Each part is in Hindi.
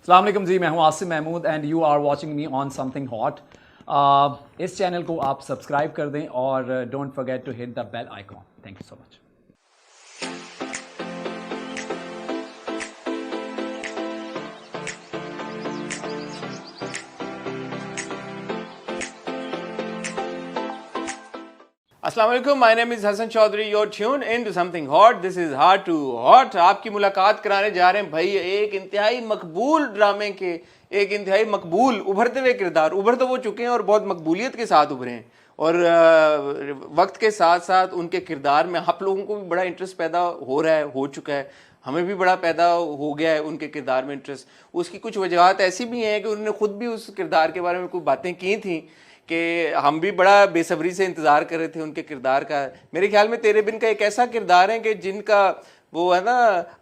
अस्सलाम वालेकुम जी, मैं हूं Asim Mahmood and you are watching me on something hot. इस चैनल को आप सब्सक्राइब कर दें और don't forget to hit the bell icon. Thank you so much. अस्सलाम वालेकुम, my name is Hasan Chaudhry, your tune in to something hot. This is heart to hot. आपकी मुलाकात कराने जा रहे हैं भाई एक इंतहाई मकबूल ड्रामे के एक इंतहाई मकबूल उभरते हुए किरदार। उभर तो वो चुके हैं और बहुत मकबूलियत के साथ उभरे हैं, और वक्त के साथ साथ उनके किरदार में आप लोगों को भी बड़ा इंटरेस्ट पैदा हो रहा है, हो चुका है। हमें भी बड़ा पैदा हो गया है उनके किरदार में इंटरेस्ट। उसकी कुछ वजहात ऐसी भी हैं कि उन्होंने खुद भी उस किरदार के बारे में कुछ बातें की थी कि हम भी बड़ा बेसब्री से इंतज़ार कर रहे थे उनके किरदार का। मेरे ख्याल में तेरे बिन का एक ऐसा किरदार है कि जिनका वो है ना,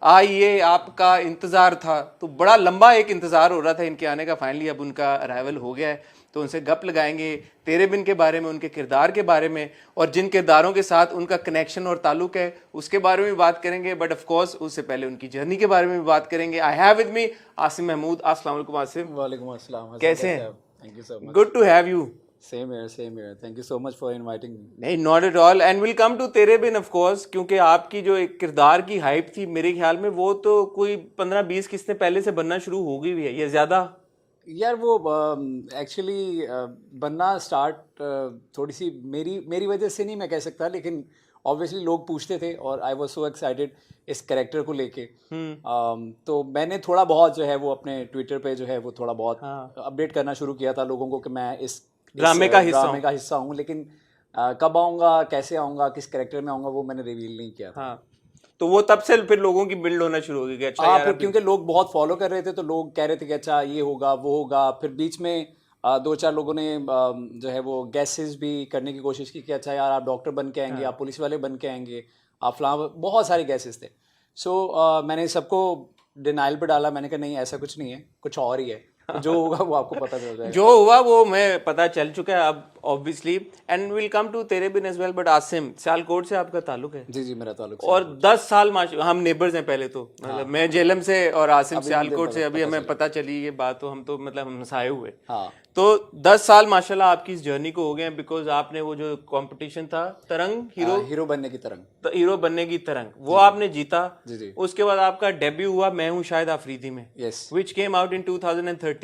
आइए आपका इंतज़ार था, तो बड़ा लंबा एक इंतज़ार हो रहा था इनके आने का। फाइनली अब उनका अराइवल हो गया है, तो उनसे गप लगाएंगे तेरे बिन के बारे में, उनके किरदार के बारे में, और जिन किरदारों के साथ उनका कनेक्शन और ताल्लुक है उसके बारे में भी बात करेंगे। बट ऑफ कोर्स उससे पहले उनकी जर्नी के बारे में भी बात करेंगे। I have with me Asim Mahmood. अस्सलाम वालेकुम आसिम। वालेकुम अस्सलाम। कैसे हैं? Thank you so much. Good to have you. Same here. Thank you so much for inviting me. नहीं, not at all, and will come to Tere Bin of course, क्योंकि आपकी जो एक किरदार की हाइप थी मेरे ख्याल में वो तो कोई 15-20 किस्तें पहले से बनना शुरू हो गई भी है या ज़्यादा। यार वो एक्चुअली बनना स्टार्ट थोड़ी सी मेरी वजह से नहीं मैं कह सकता, लेकिन ऑब्वियसली लोग पूछते थे और आई वाज सो एक्साइटेड इस कैरेक्टर को लेके। तो मैंने थोड़ा बहुत जो है वो अपने ट्विटर पे जो है वो थोड़ा बहुत अपडेट करना शुरू किया था लोगों को कि मैं इस ड्रामे का हिस्सा हूँ, लेकिन कब आऊँगा, कैसे आऊँगा, किस कैरेक्टर में आऊँगा वो मैंने रिवील नहीं किया था। हाँ, तो वो तब से फिर लोगों की बिल्ड होना शुरू हो गई कि अच्छा यार फिर क्योंकि लोग बहुत फॉलो कर रहे थे तो लोग कह रहे थे कि अच्छा ये होगा वो होगा। फिर बीच में 2-4 लोगों ने जो है वो गैसेस भी करने की कोशिश की कि अच्छा यार आप डॉक्टर बन के आएंगे, आप पुलिस वाले बन के आएंगे, आप फलां, बहुत सारे गैसेस थे। सो मैंने सबको डिनाइल पे डाला। मैंने कहा नहीं, ऐसा कुछ नहीं है, कुछ और ही है। जो होगा वो आपको पता चल जाएगा। जो हुआ वो मैं पता चल चुका है अब obviously, and will come to Tere Bin as well. But Asim, Sialkot से आपका ताल्लुक है? जी मेरा ताल्लुक। और 10 साल हम नेबर्स हैं पहले तो, मतलब मैं जेलम से और आसिम सियालकोट से। अभी हमें पता चली ये बात, तो हम तो मतलब हम हंसाए हुए। तो 10 साल माशाल्लाह आपकी इस जर्नी को हो गए, बिकॉज आपने वो जो कंपटीशन था तरंग हीरो बनने की तरंग, वो आपने जीता। जी। उसके बाद आपका डेब्यू हुआ मैं हूँ शायद आफरीदी में, विच केम आउट इन 2013।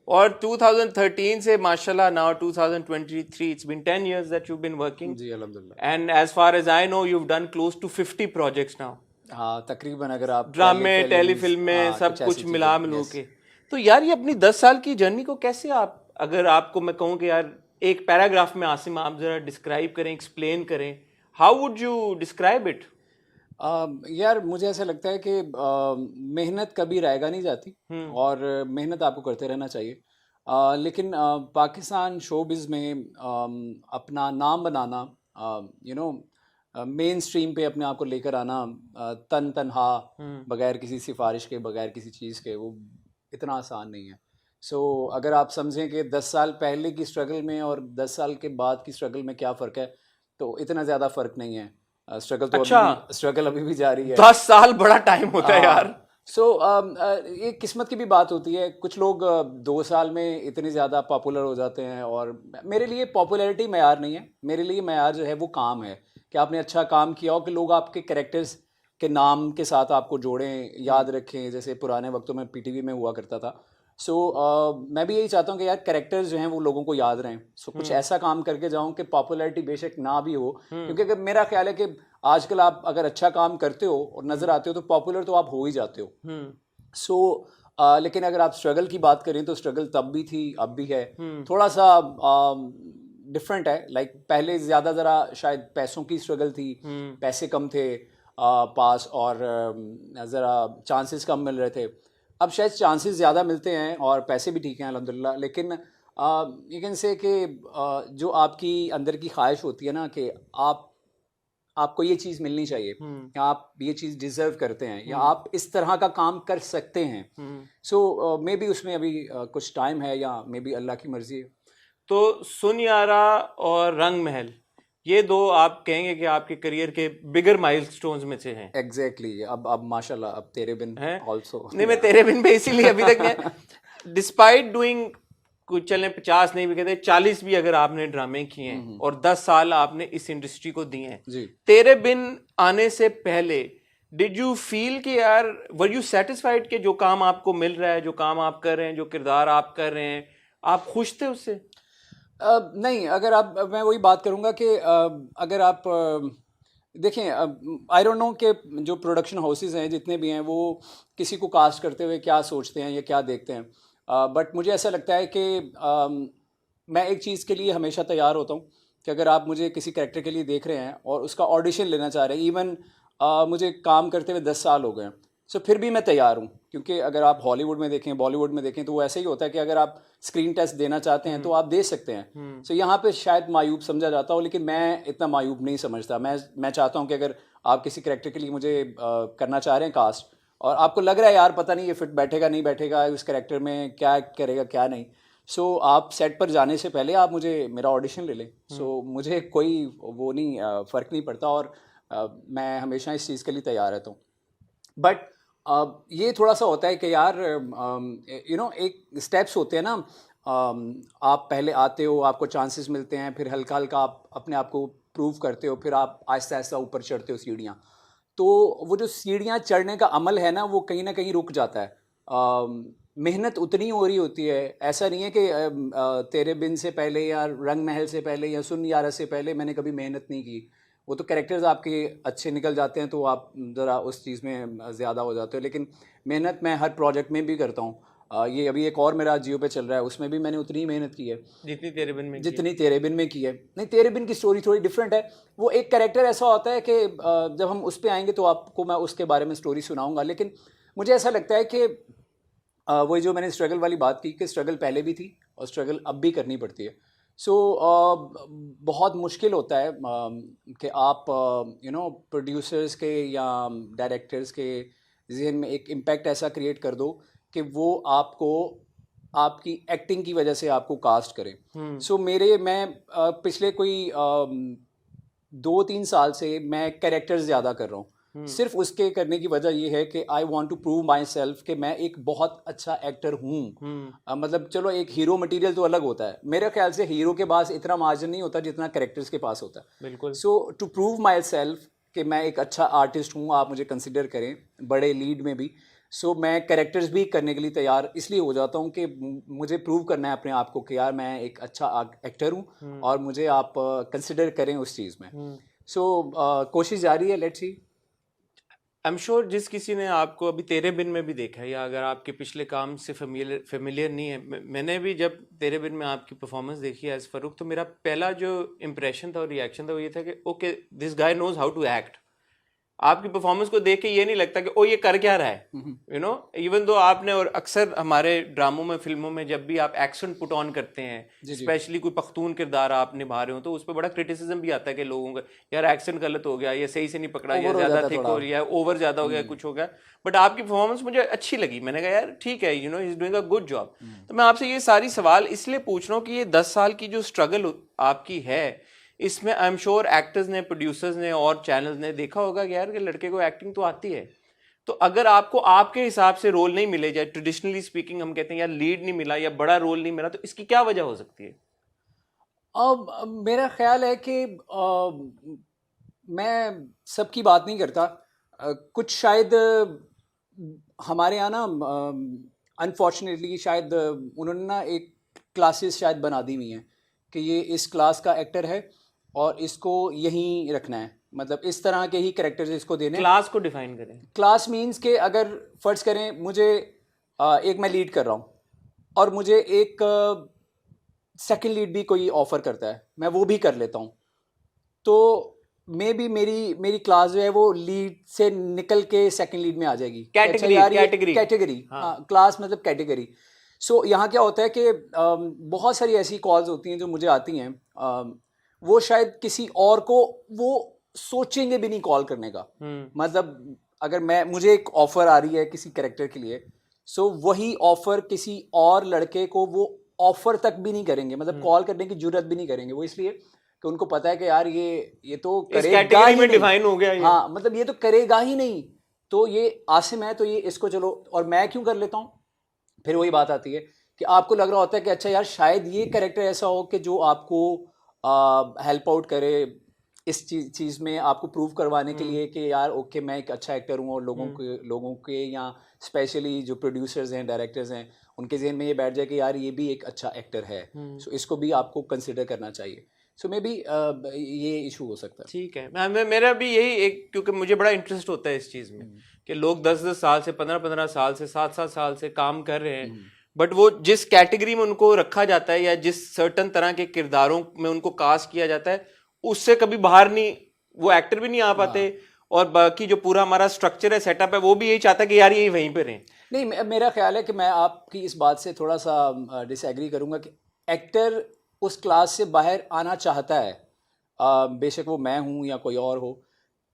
और 2013 से माशाल्लाह now 2023, it's been 10 years that you've been working. जी अल्हम्दुलिल्लाह। And as far as I know, you've done close to 50 projects now. हाँ तकरीबन, अगर आप ड्रामे, टेलीफिल्म में सब कुछ मिला मिलू के। तो यार ये अपनी 10 साल की जर्नी को कैसे आप, अगर आपको मैं कहूँ कि यार एक पैराग्राफ में आसिम आप जरा डिस्क्राइब करें, एक्सप्लेन करें, how would you describe it? यार मुझे ऐसा लगता है कि मेहनत कभी रायगा नहीं जाती और मेहनत आपको करते रहना चाहिए। लेकिन पाकिस्तान शोबिज़ में अपना नाम बनाना, मेन स्ट्रीम पे अपने आप को लेकर आना, तनहा बगैर किसी सिफारिश के, बगैर किसी चीज़ के, वो इतना आसान नहीं है। सो अगर आप समझें कि 10 साल पहले की स्ट्रगल में और 10 साल के बाद की स्ट्रगल में क्या फ़र्क है, तो इतना ज़्यादा फ़र्क नहीं है। स्ट्रगल तो स्ट्रगल अभी भी जारी है। 10 साल बड़ा टाइम होता है यार। सो ये किस्मत की भी बात होती है। कुछ लोग 2 साल में इतने ज़्यादा पॉपुलर हो जाते हैं, और मेरे लिए पॉपुलैरिटी मयार नहीं है। मेरे लिए मयार जो है वो काम है, कि आपने अच्छा काम किया हो, कि लोग आपके कैरेक्टर्स के नाम के साथ आपको जोड़ें, याद रखें, जैसे पुराने वक्तों में पीटीवी में हुआ करता था। सो मैं भी यही चाहता हूँ कि यार कैरेक्टर्स जो हैं वो लोगों को याद रहें। सो कुछ ऐसा काम करके जाऊँ कि पॉपुलैरिटी बेशक ना भी हो, क्योंकि अगर मेरा ख्याल है कि आजकल आप अगर अच्छा काम करते हो और नज़र आते हो तो पॉपुलर तो आप हो ही जाते हो। सो लेकिन अगर आप स्ट्रगल की बात करें तो स्ट्रगल तब भी थी, अब भी है। थोड़ा सा डिफरेंट है। लाइक पहले ज़्यादा ज़रा शायद पैसों की स्ट्रगल थी, पैसे कम थे पास, और ज़रा चांसेस कम मिल रहे थे। अब शायद चांसेस ज़्यादा मिलते हैं और पैसे भी ठीक हैं अल्हम्दुलिल्लाह। लेकिन यू कैन से कि जो आपकी अंदर की ख्वाहिश होती है ना, कि आपको ये चीज़ मिलनी चाहिए, या आप ये चीज़ डिज़र्व करते हैं, या आप इस तरह का काम कर सकते हैं। सो मे बी उसमें अभी कुछ टाइम है, या मे बी अल्लाह की मर्ज़ी है। तो सुन यारा और रंग महल, ये दो आप कहेंगे कि आपके करियर के बिगर माइलस्टोन्स में से हैं। एग्जैक्टली अब माशाल्लाह अब तेरे बिन हैं? आल्सो नहीं, मैं तेरे बिन पे इसीलिए अभी तक मैं डिस्पाइट डूइंग कुछ चले 50 नहीं भी कहते 40 भी अगर आपने ड्रामे किए हैं और 10 साल आपने इस इंडस्ट्री को दिए हैं, जी। तेरे बिन आने से पहले डिड यू फील कि यार वर यू सेटिस्फाइड कि जो काम आपको मिल रहा है, जो काम आप कर रहे हैं, जो किरदार आप कर रहे हैं, आप खुश थे उससे? नहीं, अगर आप मैं वही बात करूंगा कि अगर आप देखें, आई डोंट नो कि जो प्रोडक्शन हाउसेस हैं जितने भी हैं वो किसी को कास्ट करते हुए क्या सोचते हैं या क्या देखते हैं, बट मुझे ऐसा लगता है कि मैं एक चीज़ के लिए हमेशा तैयार होता हूँ कि अगर आप मुझे किसी कैरेक्टर के लिए देख रहे हैं और उसका ऑडिशन लेना चाह रहे हैं, इवन मुझे काम करते हुए 10 साल हो गए हैं, सो फिर भी मैं तैयार हूँ। क्योंकि अगर आप हॉलीवुड में देखें, बॉलीवुड में देखें, तो वो ऐसे ही होता है कि अगर आप स्क्रीन टेस्ट देना चाहते हैं तो आप दे सकते हैं। सो यहाँ पे शायद मायूब समझा जाता हो, लेकिन मैं इतना मायूब नहीं समझता। मैं चाहता हूँ कि अगर आप किसी कैरेक्टर के लिए मुझे करना चाह रहे हैं कास्ट, और आपको लग रहा है यार पता नहीं ये फिट बैठेगा नहीं बैठेगा, उस कैरेक्टर में क्या करेगा क्या नहीं, सो आप सेट पर जाने से पहले आप मुझे मेरा ऑडिशन ले लें। सो मुझे कोई वो नहीं फ़र्क नहीं पड़ता, और मैं हमेशा इस चीज़ के लिए तैयार रहता हूँ। बट ये थोड़ा सा होता है कि यार एक स्टेप्स होते हैं ना, आप पहले आते हो, आपको चांसेस मिलते हैं, फिर हल्का हल्का आप अपने आप को प्रूव करते हो, फिर आप आहिस्ता आहिस्ता ऊपर चढ़ते हो सीढ़ियाँ। तो वो जो सीढ़ियाँ चढ़ने का अमल है ना, वो कहीं ना कहीं रुक जाता है। मेहनत उतनी हो रही होती है, ऐसा नहीं है कि तेरे बिन से पहले या रंग महल से पहले या सुन यारा से पहले मैंने कभी मेहनत नहीं की। वो तो कैरेक्टर्स आपके अच्छे निकल जाते हैं तो आप ज़रा उस चीज़ में ज़्यादा हो जाते हो, लेकिन मेहनत मैं हर प्रोजेक्ट में भी करता हूँ। ये अभी एक और मेरा जियो पे चल रहा है, उसमें भी मैंने उतनी ही मेहनत की है जितनी तेरे बिन में जितनी तेरे बिन में की है। नहीं, तेरे बिन की स्टोरी थोड़ी डिफरेंट है। वो एक कैरेक्टर ऐसा होता है कि जब हम उस पर आएंगे तो आपको मैं उसके बारे में स्टोरी सुनाऊंगा, लेकिन मुझे ऐसा लगता है कि वही जो मैंने स्ट्रगल वाली बात की कि स्ट्रगल पहले भी थी और स्ट्रगल अब भी करनी पड़ती है। सो बहुत मुश्किल होता है कि आप प्रोड्यूसर्स के या डायरेक्टर्स के जहन में एक इम्पैक्ट ऐसा क्रिएट कर दो कि वो आपको आपकी एक्टिंग की वजह से आपको कास्ट करें। सो मैं पिछले कोई 2-3 साल से मैं कैरेक्टर्स ज़्यादा कर रहा हूँ। सिर्फ उसके करने की वजह ये है कि I want to prove myself कि मैं एक बहुत अच्छा एक्टर हूँ। मतलब चलो एक हीरो मटेरियल तो अलग होता है, मेरे ख्याल से हीरो के पास इतना मार्जिन नहीं होता जितना कैरेक्टर्स के पास होता है। बिल्कुल। सो टू प्रूव माई सेल्फ कि मैं एक अच्छा आर्टिस्ट हूँ, आप मुझे कंसिडर करें बड़े लीड में भी। सो मैं कैरेक्टर्स भी करने के लिए तैयार इसलिए हो जाता हूँ कि मुझे प्रूव करना है अपने आप को कि यार मैं एक अच्छा एक्टर हूँ और मुझे आप कंसिडर करें उस चीज़ में। सो कोशिश जारी है, let's see. I am sure जिस किसी ने आपको अभी तेरे बिन में भी देखा है या अगर आपके पिछले काम से फेमिलियर नहीं है, मैंने भी जब तेरे बिन में आपकी परफॉर्मेंस देखी एज फरूक, तो मेरा पहला जो इम्प्रेशन था और रिएक्शन था वो ये था कि okay this guy knows how to act. आपकी परफॉर्मेंस को देख के ये नहीं लगता कि ओ ये कर क्या रहा है, इवन दो आपने, और अक्सर हमारे ड्रामों में फिल्मों में जब भी आप एक्सेंट पुट ऑन करते हैं, स्पेशली कोई पख्तून किरदार आप निभा रहे हो, तो उस पर बड़ा क्रिटिसिज्म भी आता है कि लोगों का यार एक्सेंट गलत हो गया, ये सही से नहीं पकड़ा, या ज्यादा थिक हो रही है, ओवर ज्यादा हो गया, कुछ हो गया। बट आपकी परफॉर्मेंस मुझे अच्छी लगी, मैंने कहा यार ठीक है, he is doing a good job. तो मैं आपसे ये सारी सवाल इसलिए पूछ रहा हूँ कि ये 10 साल की जो स्ट्रगल आपकी है, इसमें आई एम श्योर एक्टर्स ने, प्रोड्यूसर्स ने और चैनल्स ने देखा होगा कि यार कि लड़के को एक्टिंग तो आती है, तो अगर आपको आपके हिसाब से रोल नहीं मिले, जाए ट्रेडिशनली स्पीकिंग हम कहते हैं यार लीड नहीं मिला या बड़ा रोल नहीं मिला, तो इसकी क्या वजह हो सकती है? अब मेरा ख्याल है कि मैं सबकी बात नहीं करता। कुछ शायद हमारे यहाँ ना अनफॉर्चुनेटली शायद उन्होंने ना एक क्लासेस शायद बना दी हुई हैं कि ये इस क्लास का एक्टर है और इसको यहीं रखना है, मतलब इस तरह के ही कैरेक्टर्स इसको देने। क्लास को डिफाइन करें। क्लास मीन्स के अगर फर्ज करें मुझे एक मैं लीड कर रहा हूँ और मुझे एक सेकंड लीड भी कोई ऑफर करता है, मैं वो भी कर लेता हूँ, तो मे बी मेरी क्लास जो है वो लीड से निकल के सेकंड लीड में आ जाएगी। कैटेगरी क्लास मतलब कैटेगरी। सो यहाँ क्या होता है कि बहुत सारी ऐसी कॉल्स होती हैं जो मुझे आती हैं, वो शायद किसी और को वो सोचेंगे भी नहीं कॉल करने का। मतलब अगर मुझे एक ऑफर आ रही है किसी कैरेक्टर के लिए, सो वही ऑफर किसी और लड़के को वो ऑफर तक भी नहीं करेंगे, मतलब कॉल करने की जरूरत भी नहीं करेंगे। वो इसलिए कि तो उनको पता है कि यार ये तो इस करेगा कैटेगरी ही में नहीं। डिफाइन हो गया ये। हाँ, मतलब ये तो करेगा ही नहीं, तो ये आसिम है तो ये इसको चलो, और मैं क्यों कर लेता हूँ, फिर वही बात आती है कि आपको लग रहा होता है कि अच्छा यार शायद ये कैरेक्टर ऐसा हो कि जो आपको हेल्प आउट करे इस चीज़ में, आपको प्रूव करवाने के लिए कि यार ओके मैं एक अच्छा एक्टर हूँ, और लोगों के या स्पेशली जो प्रोड्यूसर्स हैं, डायरेक्टर्स हैं, उनके जहन में ये बैठ जाए कि यार ये भी एक अच्छा एक्टर है, सो इसको भी आपको कंसिडर करना चाहिए। सो मे बी ये इशू हो सकता है। ठीक है, मेरा भी यही एक, क्योंकि मुझे बड़ा इंटरेस्ट होता है इस चीज़ में कि लोग 10-10 साल से, 15-15 साल से, 7-7 साल से काम कर रहे हैं, बट वो जिस कैटेगरी में उनको रखा जाता है या जिस सर्टन तरह के किरदारों में उनको कास्ट किया जाता है, उससे कभी बाहर नहीं, वो एक्टर भी नहीं आ पाते, और बाकी जो पूरा हमारा स्ट्रक्चर है, सेटअप है, वो भी यही चाहता है कि यार ये वहीं पे रहें। नहीं, मेरा ख्याल है कि मैं आपकी इस बात से थोड़ा सा डिसएग्री करूंगा कि एक्टर उस क्लास से बाहर आना चाहता है, बेशक वो मैं हूं या कोई और हो,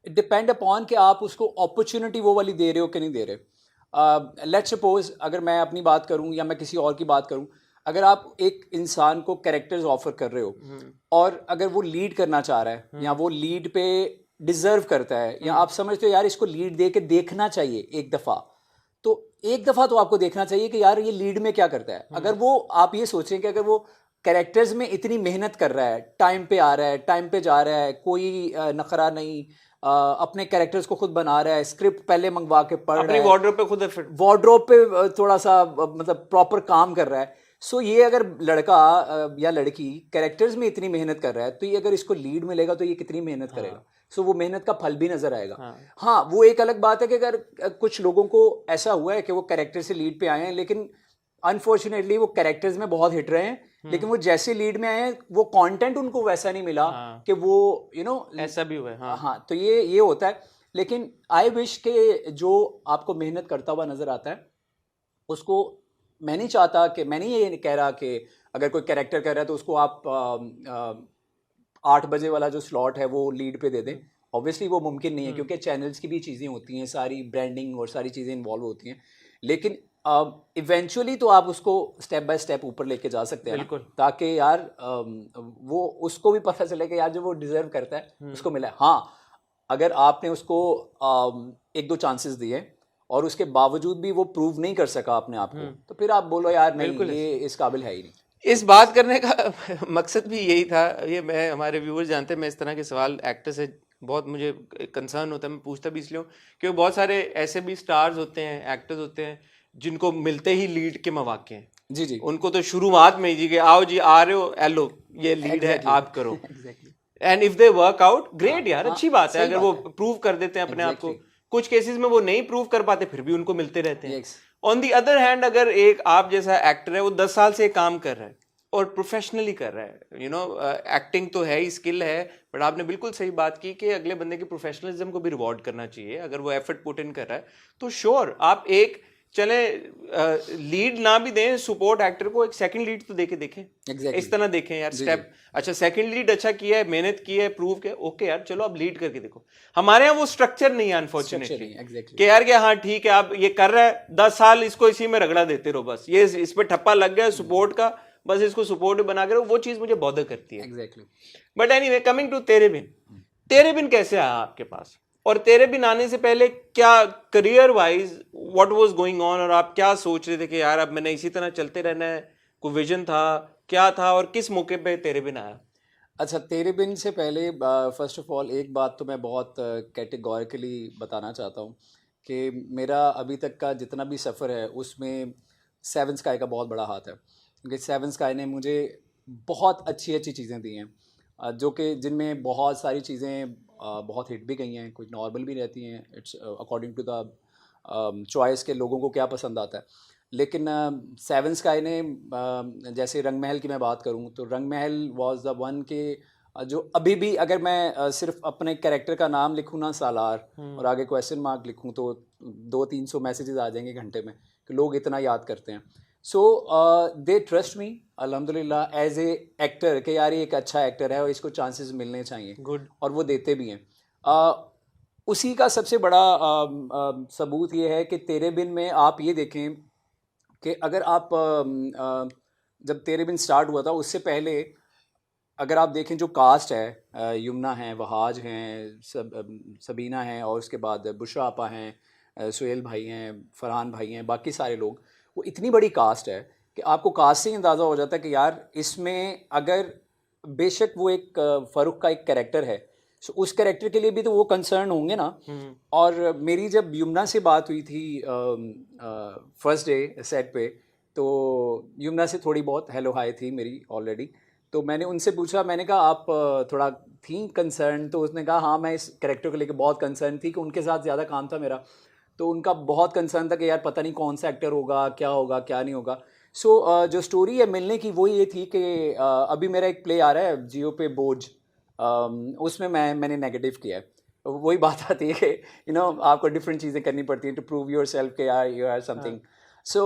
इट डिपेंड अपॉन कि आप उसको अपॉर्चुनिटी वो वाली दे रहे हो कि नहीं दे रहे। लेट्स सपोज अगर मैं अपनी बात करूं या मैं किसी और की बात करूं, अगर आप एक इंसान को कैरेक्टर्स ऑफर कर रहे हो और अगर वो लीड करना चाह रहा है या वो लीड पे डिजर्व करता है, या आप समझते हो यार इसको लीड दे के देखना चाहिए एक दफ़ा, तो एक दफ़ा तो आपको देखना चाहिए कि यार ये लीड में क्या करता है। अगर वो, आप ये सोचें कि अगर वो कैरेक्टर्स में इतनी मेहनत कर रहा है, टाइम पे आ रहा है, टाइम पे जा रहा है, कोई नखरा नहीं, अपने कैरेक्टर्स को खुद बना रहा है, स्क्रिप्ट पहले मंगवा के पढ़ रहा है, वार्डरोब पे खुद वार्डरोब पे थोड़ा सा मतलब प्रॉपर काम कर रहा है, सो ये अगर लड़का या लड़की कैरेक्टर्स में इतनी मेहनत कर रहा है, तो ये अगर इसको लीड मिलेगा तो ये कितनी मेहनत करेगा, सो वो मेहनत का फल भी नजर आएगा। हाँ, वो एक अलग बात है कि अगर कुछ लोगों को ऐसा हुआ है कि वो कैरेक्टर से लीड पे आए हैं, लेकिन अनफॉर्चुनेटली वो कैरेक्टर्स में बहुत हिट रहे हैं, लेकिन वो जैसे लीड में आए हैं वो कंटेंट उनको वैसा नहीं मिला कि वो ऐसा भी हुआ है। हाँ, तो ये होता है। लेकिन आई विश के जो आपको मेहनत करता हुआ नजर आता है उसको, मैं नहीं चाहता कि, मैं नहीं ये कह रहा कि अगर कोई कैरेक्टर कर रहा है तो उसको आप 8 बजे वाला जो स्लॉट है वो लीड पे दे दें। ऑब्वियसली वो मुमकिन नहीं है, क्योंकि चैनल्स की भी चीज़ें होती हैं, सारी ब्रांडिंग और सारी चीज़ें इन्वॉल्व होती हैं, लेकिन इवेंचुअली तो आप उसको स्टेप बाय स्टेप ऊपर लेके जा सकते हैं ना, ताकि यार वो उसको भी पता चले कि यार जो वो डिजर्व करता है उसको मिला है। हाँ, अगर आपने उसको 1-2 चांसेस दिए और उसके बावजूद भी वो प्रूव नहीं कर सका अपने आप को, तो फिर आप बोलो यार नहीं, ये इस काबिल है ही नहीं। इस बात करने का मकसद भी यही था, ये मैं, हमारे व्यूअर्स जानते हैं मैं इस तरह के सवाल एक्टर से बहुत मुझे कंसर्न होता है, मैं पूछता भी इसलिए हूँ क्योंकि बहुत सारे ऐसे भी स्टार्स होते हैं, एक्टर्स होते हैं जिनको मिलते ही लीड के मौके हैं। जी जी, उनको तो शुरुआत में ही जी कि आओ जी, आ रहे हो, एलो ये लीड है, आप करो, and if they work out great यार, अच्छी बात है अगर वो प्रूव कर देते हैं अपने आप को। कुछ केसेस में वो नहीं प्रूव कर पाते, फिर भी उनको मिलते रहते हैं। ऑन दी अदर हैंड, अगर एक आप जैसा एक्टर है, वो 10 साल से काम कर रहा है और प्रोफेशनली कर रहा है, एक्टिंग तो है ही, स्किल है, बट आपने बिल्कुल सही बात की कि अगले बंदे की प्रोफेशनलिज्म को भी रिवॉर्ड करना चाहिए। अगर वो एफर्ट पुट इन कर रहा है तो श्योर आप एक चले लीड ना भी दें, सपोर्ट एक्टर को एक सेकंड लीड तो देके देखें। इस तरह देखें यार, स्टेप अच्छा, सेकंड लीड अच्छा किया है, मेहनत की है, प्रूव किया, ओके यार चलो अब लीड करके देखो। हमारे यहाँ वो स्ट्रक्चर नहीं है अनफॉर्चुनेटली कि यार कि हाँ ठीक है आप ये कर रहा है 10 साल, इसको इसी में रगड़ा देते रहो, बस ये इस पे ठप्पा लग गया सपोर्ट का, बस इसको सपोर्ट बना के रहो, वो चीज मुझे बॉदर करती है। But anyway, coming to Tere बिन कैसे आया आपके पास, और तेरे बिन आने से पहले क्या career wise what was going on, और आप क्या सोच रहे थे कि यार अब मैंने इसी तरह चलते रहना है, कोई विजन था, क्या था, और किस मौके पे तेरे बिन आया? अच्छा, तेरे बिन से पहले फर्स्ट ऑफ ऑल एक बात तो मैं बहुत कैटेगोरिकली बताना चाहता हूँ कि मेरा अभी तक का जितना भी सफ़र है उसमें सेवन स्काई का बहुत बड़ा हाथ है, क्योंकि सेवन स्काई ने मुझे बहुत अच्छी चीज़ें दी हैं, जो कि जिनमें बहुत सारी चीज़ें बहुत हिट भी गई हैं, कुछ नॉर्मल भी रहती हैं, it's according to the choice के लोगों को क्या पसंद आता है। लेकिन सेवन स्काई ने जैसे रंग महल की मैं बात करूं तो रंग महल वाज द वन के जो अभी भी अगर मैं सिर्फ अपने कैरेक्टर का नाम लिखूं ना सालार और आगे क्वेश्चन मार्क लिखूं तो 200-300 मैसेजेस आ जाएंगे घंटे में कि लोग इतना याद करते हैं। सो दे ट्रस्ट मी अल्हम्दुलिल्लाह एज ए एक्टर कि यार ये एक अच्छा एक्टर है और इसको चांसेस मिलने चाहिए, गुड, और वो देते भी हैं। उसी का सबसे बड़ा सबूत ये है कि तेरे बिन में आप ये देखें कि अगर आप जब तेरे बिन स्टार्ट हुआ था उससे पहले अगर आप देखें जो कास्ट है, यमुना हैं, वहाज हैं, सबीना हैं, और उसके बाद बुशरा आपा हैं, सुहेल भाई हैं, फरहान भाई हैं, बाकी सारे लोग, वो इतनी बड़ी कास्ट है कि आपको कास्ट से ही अंदाज़ा हो जाता है कि यार इसमें अगर बेशक वो एक फ़ारूक का एक कैरेक्टर है, सो उस कैरेक्टर के लिए भी तो वो कंसर्न होंगे ना। और मेरी जब यमुना से बात हुई थी फर्स्ट डे सेट पे, तो यमुना से थोड़ी बहुत हेलो हाय थी मेरी ऑलरेडी। तो मैंने उनसे पूछा, मैंने कहा आप थोड़ा थी कंसर्न? तो उसने कहा हाँ, मैं इस कैरेक्टर को लेकर बहुत कंसर्न थी कि उनके साथ ज़्यादा काम था मेरा, तो उनका बहुत कंसर्न था कि यार पता नहीं कौन सा एक्टर होगा, क्या नहीं होगा। सो जो स्टोरी है मिलने की वो ये थी कि अभी मेरा एक प्ले आ रहा है जियो पे, बोझ, उसमें मैंने नेगेटिव किया है। वही बात आती है कि आपको डिफरेंट चीज़ें करनी पड़ती हैं टू प्रूव योर सेल्फ के यार यू आर समथिंग। सो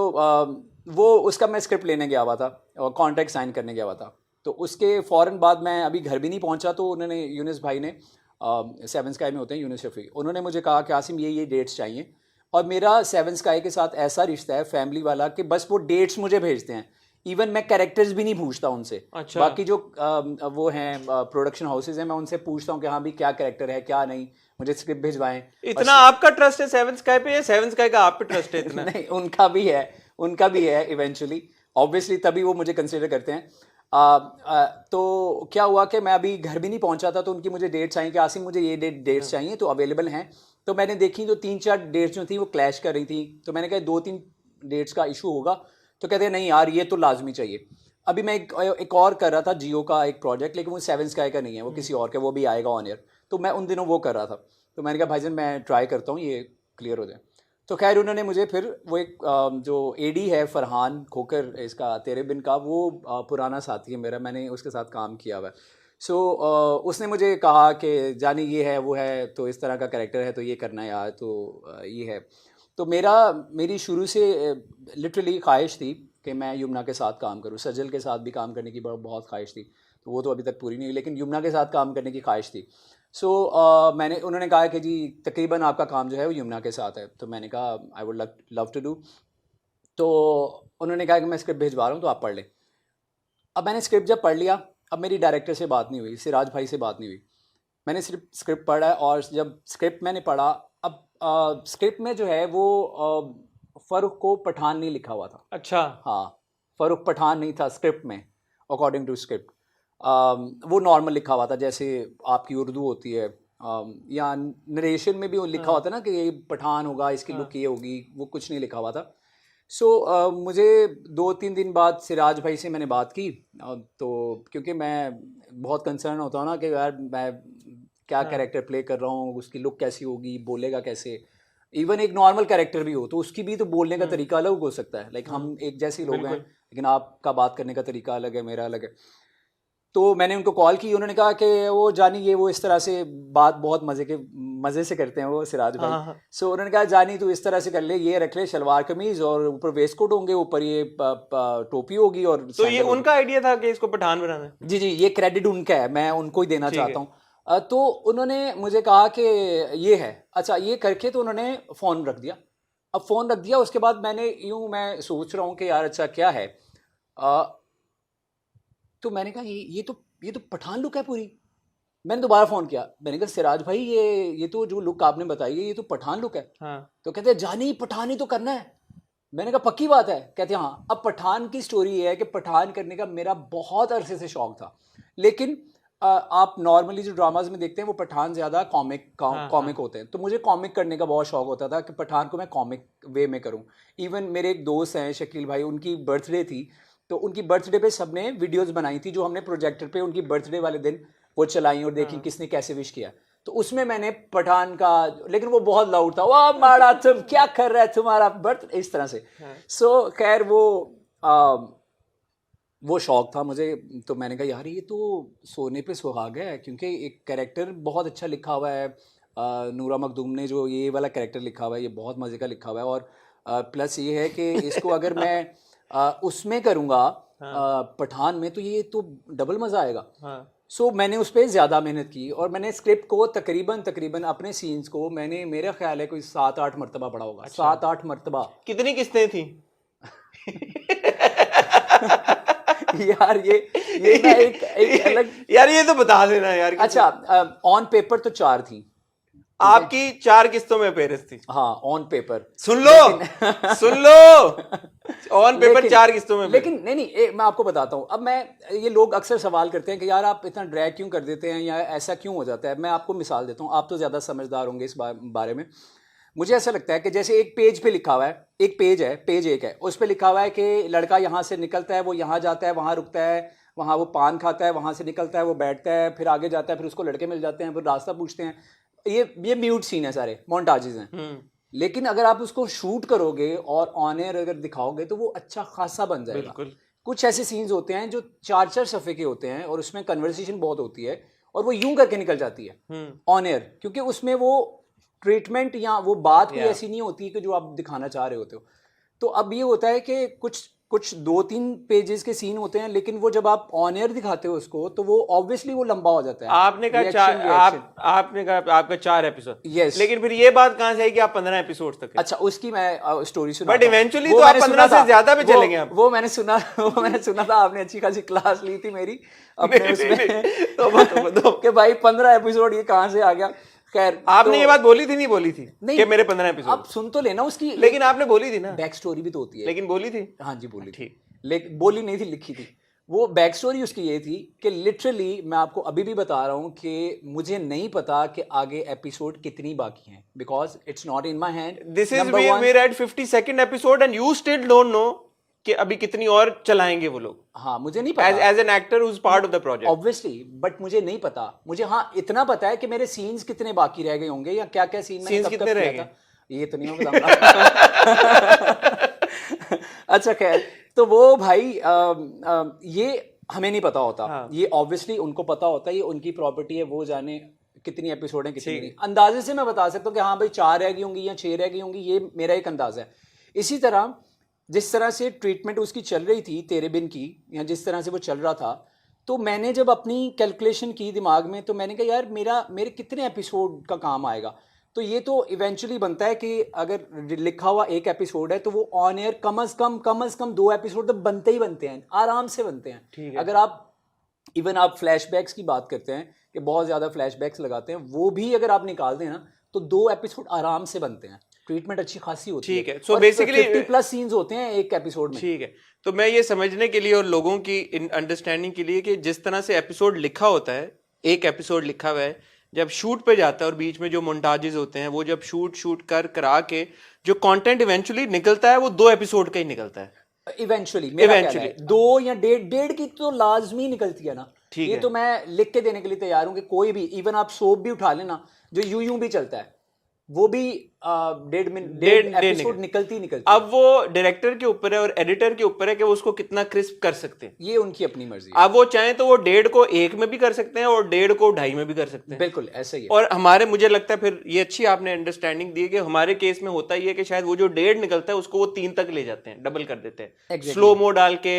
वो उसका मैं स्क्रिप्ट लेने गया हुआ था और कॉन्ट्रैक्ट साइन करने गया हुआ था। तो उसके फ़ौरन बाद मैं अभी घर भी नहीं पहुंचा, तो उन्होंने, यूनिस भाई ने, सेवन स्काई में होते हैं यूनिस शफी, उन्होंने मुझे कहा कि आसिम ये डेट्स चाहिए। और मेरा सेवन स्काई के साथ ऐसा रिश्ता है फैमिली वाला कि बस वो डेट्स मुझे भेजते हैं, इवन मैं कैरेक्टर्स भी नहीं पूछता उनसे। अच्छा। बाकी जो वो हैं प्रोडक्शन हाउसेज हैं, मैं उनसे पूछता हूँ कि हाँ भी क्या कैरेक्टर है क्या नहीं, मुझे स्क्रिप्ट भिजवाएं। इतना आपका ट्रस्ट है सेवन स्काई पे या सेवन स्काई का आप पे ट्रस्ट है इतना? नहीं, उनका भी है इवेंचुअली, ऑब्वियसली, तभी वो मुझे कंसिडर करते हैं। तो क्या हुआ कि मैं अभी घर भी नहीं पहुंचा था, तो उनकी मुझे डेट्स आई कि आसिम मुझे ये डेट्स चाहिए, तो अवेलेबल हैं। तो मैंने देखी तो 3-4 डेट्स जो थी वो क्लैश कर रही थी, तो मैंने कहा 2-3 डेट्स का इशू होगा। तो कहते हैं नहीं यार ये तो लाजमी चाहिए। अभी मैं एक और कर रहा था जियो का एक प्रोजेक्ट, लेकिन वो सेवन स्काई का नहीं है, वो किसी और का, वो भी आएगा ऑन एयर। तो मैं उन दिनों वो कर रहा था, तो मैंने कहा भाईजान मैं ट्राई करता हूँ ये क्लियर हो जाए। तो खैर उन्होंने मुझे फिर वो एक जो एडी है फरहान खोकर इसका तेरे बिन का, वो पुराना साथी है मेरा, मैंने उसके साथ काम किया हुआ है। सो उसने मुझे कहा कि जानी ये है वो है, तो इस तरह का कैरेक्टर है, तो ये करना है यार, तो ये है। तो मेरी शुरू से लिटरली ख्वाहिश थी कि मैं यमुना के साथ काम करूँ, सजल के साथ भी काम करने की बहुत ख्वाहिश थी, तो वो तो अभी तक पूरी नहीं हुई, लेकिन यमुना के साथ काम करने की ख्वाहिश थी। सो उन्होंने कहा कि जी तकरीबन आपका काम जो है वो यमुना के साथ है, तो मैंने कहा I would love to do. तो उन्होंने कहा कि मैं स्क्रिप्ट भिजवा रहा हूँ तो आप पढ़ लें। अब मैंने स्क्रिप्ट जब पढ़ लिया, अब मेरी डायरेक्टर से बात नहीं हुई, सिराज भाई से बात नहीं हुई, मैंने सिर्फ स्क्रिप्ट पढ़ा है। और जब स्क्रिप्ट मैंने पढ़ा, अब स्क्रिप्ट में जो है वो फ़ारूक को पठान नहीं लिखा हुआ था। अच्छा। हाँ, फ़ारूक पठान नहीं था स्क्रिप्ट में, अकॉर्डिंग टू स्क्रिप्ट। वो नॉर्मल लिखा हुआ था जैसे आपकी उर्दू होती है, या नरेशन में भी वो लिखा होता है ना कि ये पठान होगा, इसकी लुक ये होगी, वो कुछ नहीं लिखा हुआ था। सो मुझे 2-3 दिन बाद सिराज भाई से मैंने बात की, तो क्योंकि मैं बहुत कंसर्न होता हूँ ना कि यार मैं क्या कैरेक्टर प्ले कर रहा हूँ, उसकी लुक कैसी होगी, बोलेगा कैसे, इवन एक नॉर्मल कैरेक्टर भी हो तो उसकी भी तो बोलने का तरीका अलग हो सकता है। लाइक हम एक जैसे लोग हैं, लेकिन आपका बात करने का तरीका अलग है, मेरा अलग है। तो मैंने उनको कॉल की, उन्होंने कहा कि वो जानी ये वो इस तरह से बात बहुत मज़े से करते हैं वो सिराज भाई। सो उन्होंने कहा जानी तू इस तरह से कर ले, ये रख ले शलवार कमीज और ऊपर वेस्ट कोट होंगे, ऊपर ये टोपी होगी, और तो ये उनका आइडिया था कि इसको पठान बनाना है? जी, ये क्रेडिट उनका है, मैं उनको ही देना चाहता हूँ। तो उन्होंने मुझे कहा कि ये है, अच्छा ये करके, तो उन्होंने फ़ोन रख दिया। अब फ़ोन रख दिया, उसके बाद मैं सोच रहा हूँ कि यार अच्छा क्या है, तो मैंने कहा ये तो पठान लुक है पूरी। मैंने दोबारा फ़ोन किया, मैंने कहा सिराज भाई ये तो जो लुक आपने बताई है ये तो पठान लुक है। तो कहते हैं जानी पठान ही तो करना है। मैंने कहा पक्की बात है? कहते हैं हाँ। अब पठान की स्टोरी है कि पठान करने का मेरा बहुत अरसे से शौक था, लेकिन आप नॉर्मली जो ड्रामाज में देखते हैं वो पठान ज़्यादा कॉमिक होते हैं, तो मुझे कॉमिक करने का बहुत शौक होता था कि पठान को मैं कॉमिक वे में करूं। इवन मेरे एक दोस्त हैं शकील भाई, उनकी बर्थडे थी, तो उनकी बर्थडे पे सबने वीडियोस बनाई थी जो हमने प्रोजेक्टर पे उनकी बर्थडे वाले दिन वो चलाई और देखी किसने कैसे विश किया। तो उसमें मैंने पठान का, लेकिन वो बहुत लाउड था, वाह माड़ा तुम क्या कर रहे हैं, तुम्हारा बर्थ, इस तरह से। सो खैर वो शौक था मुझे। तो मैंने कहा यार ये तो सोने पे सुहागा है, क्योंकि एक कैरेक्टर बहुत अच्छा लिखा हुआ है, नूरा मखदूम ने जो ये वाला कैरेक्टर लिखा हुआ है ये बहुत मज़े का लिखा हुआ है। और प्लस ये है कि इसको अगर मैं उसमें करूँगा पठान में, तो ये तो डबल मज़ा आएगा। सो मैंने उस पर ज़्यादा मेहनत की, और मैंने स्क्रिप्ट को तकरीबन अपने सीन्स को मैंने, मेरा ख्याल है कोई 7-8 मरतबा पढ़ा होगा। 7-8 मरतबा। कितनी किस्तें थी? यार ये ना एक अलग यार ये तो बता देना यार। अच्छा, ऑन पेपर तो 4 थी आपकी 4 किस्तों में पेरिस थी। हाँ, on paper soon low on paper 4 किस्तों में। लेकिन नहीं मैं आपको बताता हूँ। अब ये लोग अक्सर सवाल करते हैं कि यार आप इतना ड्रैग क्यों कर देते हैं या ऐसा क्यों हो जाता है। मैं आपको मिसाल देता हूँ, आप तो ज़्यादा समझदार होंगे इस बारे में। मुझे ऐसा लगता है कि जैसे एक पेज पे लिखा हुआ है, एक पेज एक है, उस पर लिखा हुआ है कि लड़का यहाँ से निकलता है, वो यहाँ जाता है, वहाँ रुकता है, वहाँ वो पान खाता है, वहाँ से निकलता है, वो बैठता है, फिर आगे जाता है, फिर उसको लड़के मिल जाते हैं, फिर रास्ता पूछते हैं। ये म्यूट सीन है, सारे मोन्टाजेस हैं। लेकिन अगर आप उसको शूट करोगे और ऑन एयर अगर दिखाओगे तो वो अच्छा खासा बन जाएगा। बिल्कुल। कुछ ऐसे सीन्स होते हैं जो 4-4 सफ़े के होते हैं और उसमें कन्वर्सेशन बहुत होती है और वो यूं करके निकल जाती है ऑन एयर, क्योंकि उसमें वो ट्रीटमेंट या वो बात कोई ऐसी नहीं होती कि जो आप दिखाना चाह रहे होते हो। तो अब ये होता है कि कुछ 2-3 पेजेस के सीन होते हैं, लेकिन वो जब आप ऑन एयर दिखाते हो उसको तो वो ऑब्वियसली वो लंबा हो जाता है। आपने कहा आपने कहा आपका 4 एपिसोड। यस। लेकिन फिर ये बात कहां से आई कि आप 15 एपिसोड तक है? अच्छा, उसकी मैं स्टोरी सुना। बट इवेंचुअली तो आप 15 से ज्यादा पे चले गए। वो मैंने सुना था, आपने अच्छी खासी क्लास ली थी मेरी अपने उसमें कि भाई 15 एपिसोड ये कहां से आ गया। खैर, आपने ये बात बोली थी नहीं बोली थी कि मेरे 15 एपिसोड? आप सुन तो लेना उसकी। लेकिन आपने बोली थी ना, बैक स्टोरी भी तो होती है। लेकिन बोली थी। हाँ जी, बोली थी। ठीक। लेकिन बोली नहीं थी, लिखी थी। वो बैक स्टोरी उसकी ये थी कि लिटरली मैं आपको अभी भी बता रहा हूँ कि मुझे नहीं पता कि आगे एपिसोड कितनी बाकी हैं, because it's not in my hand. This is we're at 52nd episode and you still don't know कि अभी कितनी और चलाएंगे वो लोग। हाँ, मुझे नहीं पता as an actor who is part of the project, obviously, but मुझे नहीं पता। मुझे हाँ इतना पता है कि मेरे सीन्स कितने बाकी रह गए होंगे या क्या क्या सीन कितने रह गए, ये तो नहीं मैं बताऊंगा। अच्छा खैर, तो वो भाई ये हमें नहीं पता होता। हाँ। ये ऑब्वियसली उनको पता होता है, ये उनकी प्रॉपर्टी है, वो जाने कितनी एपिसोड है कितनी नहीं। अंदाजे से मैं बता सकता हूँ कि हाँ भाई 4 रह गई होंगी या 6 रह गई होंगी, ये मेरा एक अंदाजा है। इसी तरह जिस तरह से ट्रीटमेंट उसकी चल रही थी तेरे बिन की, या जिस तरह से वो चल रहा था, तो मैंने जब अपनी कैलकुलेशन की दिमाग में, तो मैंने कहा यार मेरे कितने एपिसोड का काम आएगा। तो ये तो इवेंचुअली बनता है कि अगर लिखा हुआ एक एपिसोड है तो वो ऑन एयर कम अज कम 2 एपिसोड तो बनते ही बनते हैं, आराम से बनते हैं। अगर आप इवन आप फ्लैशबैक्स की बात करते हैं कि बहुत ज़्यादा फ्लैशबैक्स लगाते हैं, वो भी अगर आप निकाल दें ना तो 2 एपिसोड आराम से बनते हैं। ट्रीटमेंट अच्छी खासी होती है। ठीक है। सो बेसिकली 50+ सीन्स होते हैं एक एपिसोड में। ठीक है। तो मैं ये समझने के लिए और लोगों की अंडरस्टैंडिंग के लिए कि जिस तरह से एपिसोड लिखा होता है, एक एपिसोड लिखा हुआ है, जब शूट पे जाता है और बीच में जो मोन्टाजेस होते हैं, वो जब शूट करा के जो कंटेंट इवेंचुअली निकलता है वो 2 एपिसोड का ही निकलता है इवेंचुअली। 2 या 1.5 की तो लाजमी निकलती है ना। ये तो मैं लिख के देने के लिए तैयार हूँ कि कोई भी, इवन आप सोप भी उठा लेना जो यूं भी चलता है, वो भी 1.5 एपिसोड निकलती। अब वो डायरेक्टर के ऊपर है और एडिटर के ऊपर है कि वो उसको कितना क्रिस्प कर सकते हैं, ये उनकी अपनी मर्जी है। अब वो चाहें तो वो 1.5 को 1 में भी कर सकते हैं और 1.5 को 2.5 में भी कर सकते हैं। बिल्कुल ऐसा ही है। और हमारे, मुझे लगता है फिर ये अच्छी आपने अंडरस्टैंडिंग दी है कि हमारे केस में होता ही है कि शायद वो जो 1.5 निकलता है उसको वो 3 तक ले जाते हैं, डबल कर देते हैं, स्लो मो डाल के,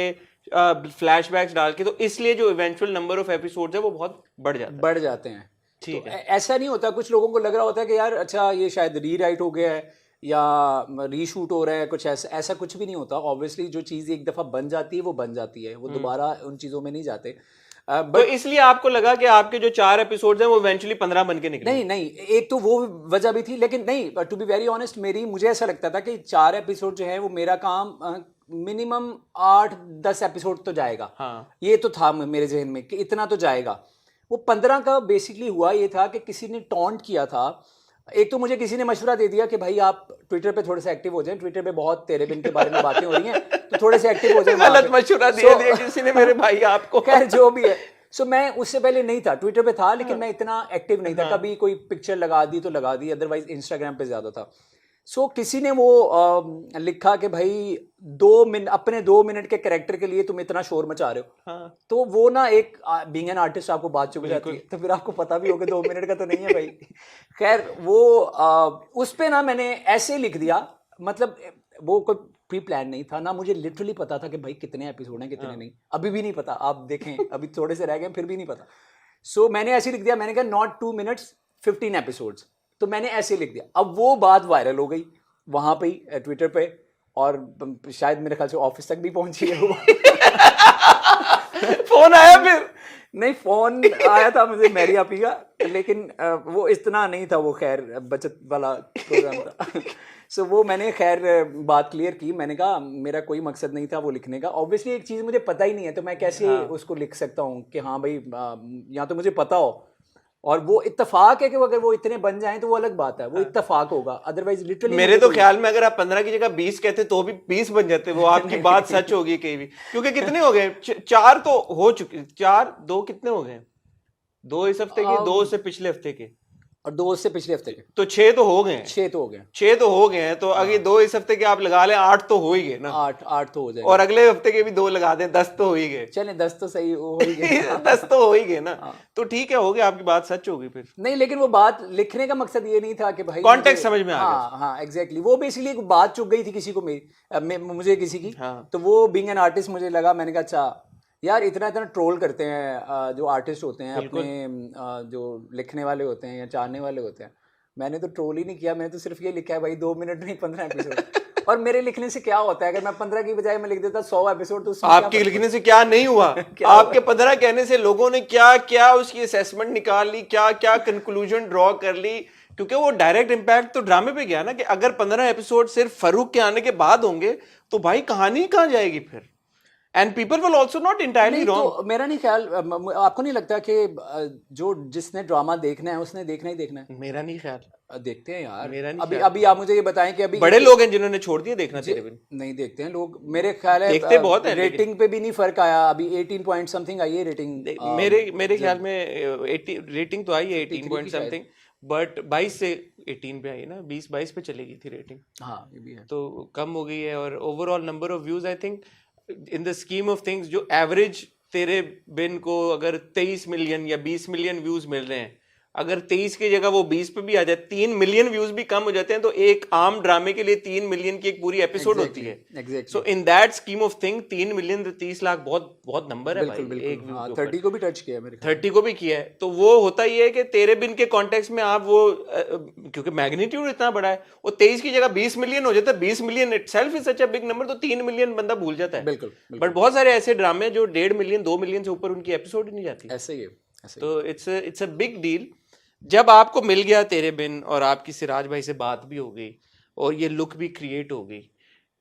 फ्लैशबैक्स डाल के। तो इसलिए जो इवेंचुअल नंबर ऑफ एपिसोड्स है वो बहुत बढ़ जाते हैं। ठीक है। ऐसा नहीं होता, कुछ लोगों को लग रहा होता है कि यार अच्छा ये शायद रीराइट हो गया है या रीशूट हो रहा है, कुछ ऐसा कुछ भी नहीं होता। ऑब्वियसली जो चीज़ एक दफ़ा बन जाती है वो बन जाती है, वो दोबारा उन चीज़ों में नहीं जाते। तो इसलिए आपको लगा कि आपके जो 4 एपिसोड्स हैं वो इवेंचुअली 15 बन के निकले? नहीं, एक तो वो वजह भी थी, लेकिन नहीं, टू बी वेरी ऑनेस्ट, मुझे ऐसा लगता था कि 4 एपिसोड जो है वो मेरा काम मिनिमम 8-10 एपिसोड तो जाएगा। हाँ। ये तो था मेरे जहन में कि इतना तो जाएगा। वो 15 का बेसिकली हुआ ये था कि किसी ने टॉन्ट किया था। एक तो मुझे किसी ने मशवरा दे दिया कि भाई आप ट्विटर पे थोड़े से एक्टिव हो जाएं, ट्विटर पे बहुत तेरे बिन के बारे में बातें हो रही हैं, तो थोड़े से एक्टिव हो जाएं। गलत मशवरा दिया किसी ने मेरे भाई आपको। खैर जो भी है, सो मैं उससे पहले नहीं था, ट्विटर पे था लेकिन मैं इतना एक्टिव नहीं था। कभी कोई पिक्चर लगा दी तो लगा दी, अदरवाइज इंस्टाग्राम पे ज्यादा था। सो किसी ने वो लिखा कि भाई 2 मिनट के कैरेक्टर के लिए तुम इतना शोर मचा रहे हो। हाँ। तो वो ना एक बीइंग एन आर्टिस्ट आपको बात चुक जाती है, तो फिर आपको पता भी होगा 2 मिनट का तो नहीं है भाई। खैर वो उस पे ना मैंने ऐसे लिख दिया, मतलब वो कोई प्री प्लान नहीं था ना, मुझे लिटरली पता था कि भाई कितने एपिसोड हैं कितने नहीं, अभी भी नहीं पता। आप देखें अभी थोड़े से रह गए फिर भी नहीं पता। सो मैंने ऐसे लिख दिया, मैंने कहा नॉट 2 मिनट्स 15 एपिसोड्स, तो मैंने ऐसे लिख दिया। अब वो बात वायरल हो गई वहाँ पे ही ट्विटर पे, और शायद मेरे ख्याल से ऑफिस तक भी पहुंची है वो। फोन आया फिर? नहीं, फोन आया था मुझे मैरी आपी का, लेकिन वो इतना नहीं था, वो खैर बचत वाला प्रोग्राम था। सो वो मैंने खैर बात क्लियर की, मैंने कहा मेरा कोई मकसद नहीं था वो लिखने का। ऑब्वियसली एक चीज़ मुझे पता ही नहीं है तो मैं कैसे उसको लिख सकता हूँ कि हाँ भाई या तो मुझे पता हो, और वो इत्तेफाक है कि अगर वो इतने बन जाएं तो वो अलग बात है, वो इत्तेफाक होगा, अदरवाइज लिटरली मेरे तो ख्याल में अगर आप 15 की जगह 20 कहते तो भी 20 बन जाते। वो आपकी बात सच होगी कहीं भी, क्योंकि कितने हो गए? 4 तो हो चुके, 4 2 कितने हो गए? 2 इस हफ्ते के, 2 से पिछले हफ्ते के, और 2 से पिछले हफ्ते के, तो 6 तो हो गए हैं। 6 तो हो गए, 6 तो हो गए हैं, तो अगर 2 इस हफ्ते के आप लगा लें 8 तो हो ही गए ना। 8 तो हो जाएगा, और अगले हफ्ते के भी 2 लगा दें 10 तो हो ही गए। चलें 10 तो सही हो ही गए। 10 तो हो ही गए ना, तो ठीक है, हो गया, आपकी बात सच होगी फिर। नहीं, लेकिन वो बात लिखने का मकसद ये नहीं था कि भाई कॉन्टेक्स्ट समझ में आ गया। हाँ हाँ एग्जैक्टली, वो बेसिकली एक बात चुप गई थी किसी को, मुझे किसी की, तो वो बीइंग एन आर्टिस्ट मुझे लगा, मैंने कहा अच्छा यार इतना इतना ट्रोल करते हैं जो आर्टिस्ट होते हैं अपने, जो लिखने वाले होते हैं या चाहने वाले होते हैं। मैंने तो ट्रोल ही नहीं किया, मैंने तो सिर्फ ये लिखा है भाई 2 मिनट नहीं 15 एपिसोड। और मेरे लिखने से क्या होता है, अगर मैं 15 की बजाय मैं लिख देता 100 एपिसोड, तो आपके लिखने से क्या नहीं हुआ? आपके 15 कहने से लोगों ने क्या क्या उसकी असेसमेंट निकाल ली, क्या क्या कंक्लूजन ड्रॉ कर ली, क्योंकि वो डायरेक्ट इम्पैक्ट तो ड्रामे पे गया ना, कि अगर 15 एपिसोड सिर्फ फरूक के आने के बाद होंगे तो भाई कहानी कहाँ जाएगी फिर? And people will also not entirely wrong. तो मेरा नहीं ख्याल, आपको नहीं लगता कि जो जिसने ड्रामा देखना है उसने देखना ही देखना है? मेरा नहीं ख्याल। देखते हैं यार, मेरा नहीं अभी अभी आप मुझे ये बताएं कि अभी बड़े लोग हैं जिन्होंने छोड़ दिया देखना तेरे बिन। नहीं देखते हैं लोग, मेरे ख्याल है देखते बहुत हैं, रेटिंग पे भी नहीं फर्क आया, अभी 18 पॉइंट समथिंग आई है रेटिंग। मेरे ख्याल में 80 रेटिंग तो आई है 18 पॉइंट समथिंग, बट 22 से 18 पे आई ना, 20-22 पे चली गई थी रेटिंग। हाँ ये भी है, तो कम हो गई है। और overall number of views I think in the scheme of things, जो एवरेज तेरे बिन को अगर 23 मिलियन या 20 मिलियन व्यूज मिल रहे हैं, अगर 23 की जगह वो 20 पे भी आ जाए, 3 मिलियन व्यूज भी कम हो जाते हैं, तो एक आम ड्रामे के लिए 3 मिलियन की एक पूरी एपिसोड होती है। So in that scheme of thing 3 million तो 30 लाख बहुत बहुत नंबर है भाई। एक व्यू के ऊपर 30 को भी टच किया मेरे, 30 को भी किया है। तो वो होता ही है कि तेरे बिन के कॉन्टेक्स्ट में आप वो क्योंकि मैग्नीट्यूड इतना बड़ा है, वो 23 की जगह 20 मिलियन हो जाता है। 20 million itself is such a big number, तो 3 मिलियन बंदा भूल जाता है। बिल्कुल, बट बहुत सारे ऐसे ड्रामे जो 1.5 मिलियन 2 मिलियन से ऊपर उनकी एपिसोड ही नहीं जाती। ऐसे ही है, तो इट्स अ बिग डील। जब आपको मिल गया तेरे बिन और आपकी सिराज भाई से बात भी हो गई और ये लुक भी क्रिएट हो गई,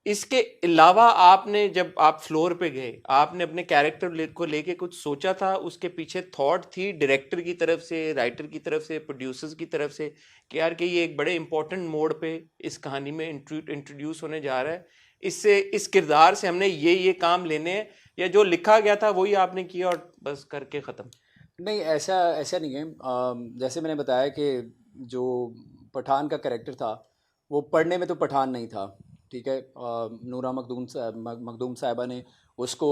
इसके अलावा आपने जब आप फ्लोर पे गए, आपने अपने कैरेक्टर को लेके कुछ सोचा था? उसके पीछे थॉट थी डायरेक्टर की तरफ से, राइटर की तरफ से, प्रोड्यूसर्स की तरफ से, कि यार कि ये एक बड़े इंपॉर्टेंट मोड पे इस कहानी में इंट्रोड्यूस होने जा रहा है, इससे इस किरदार से हमने ये काम लेने हैं, या जो लिखा गया था वही आपने किया और बस करके ख़त्म? नहीं, ऐसा नहीं है। जैसे मैंने बताया कि जो पठान का कैरेक्टर था वो पढ़ने में तो पठान नहीं था, ठीक है। नूरा मखदूम साहिबा ने उसको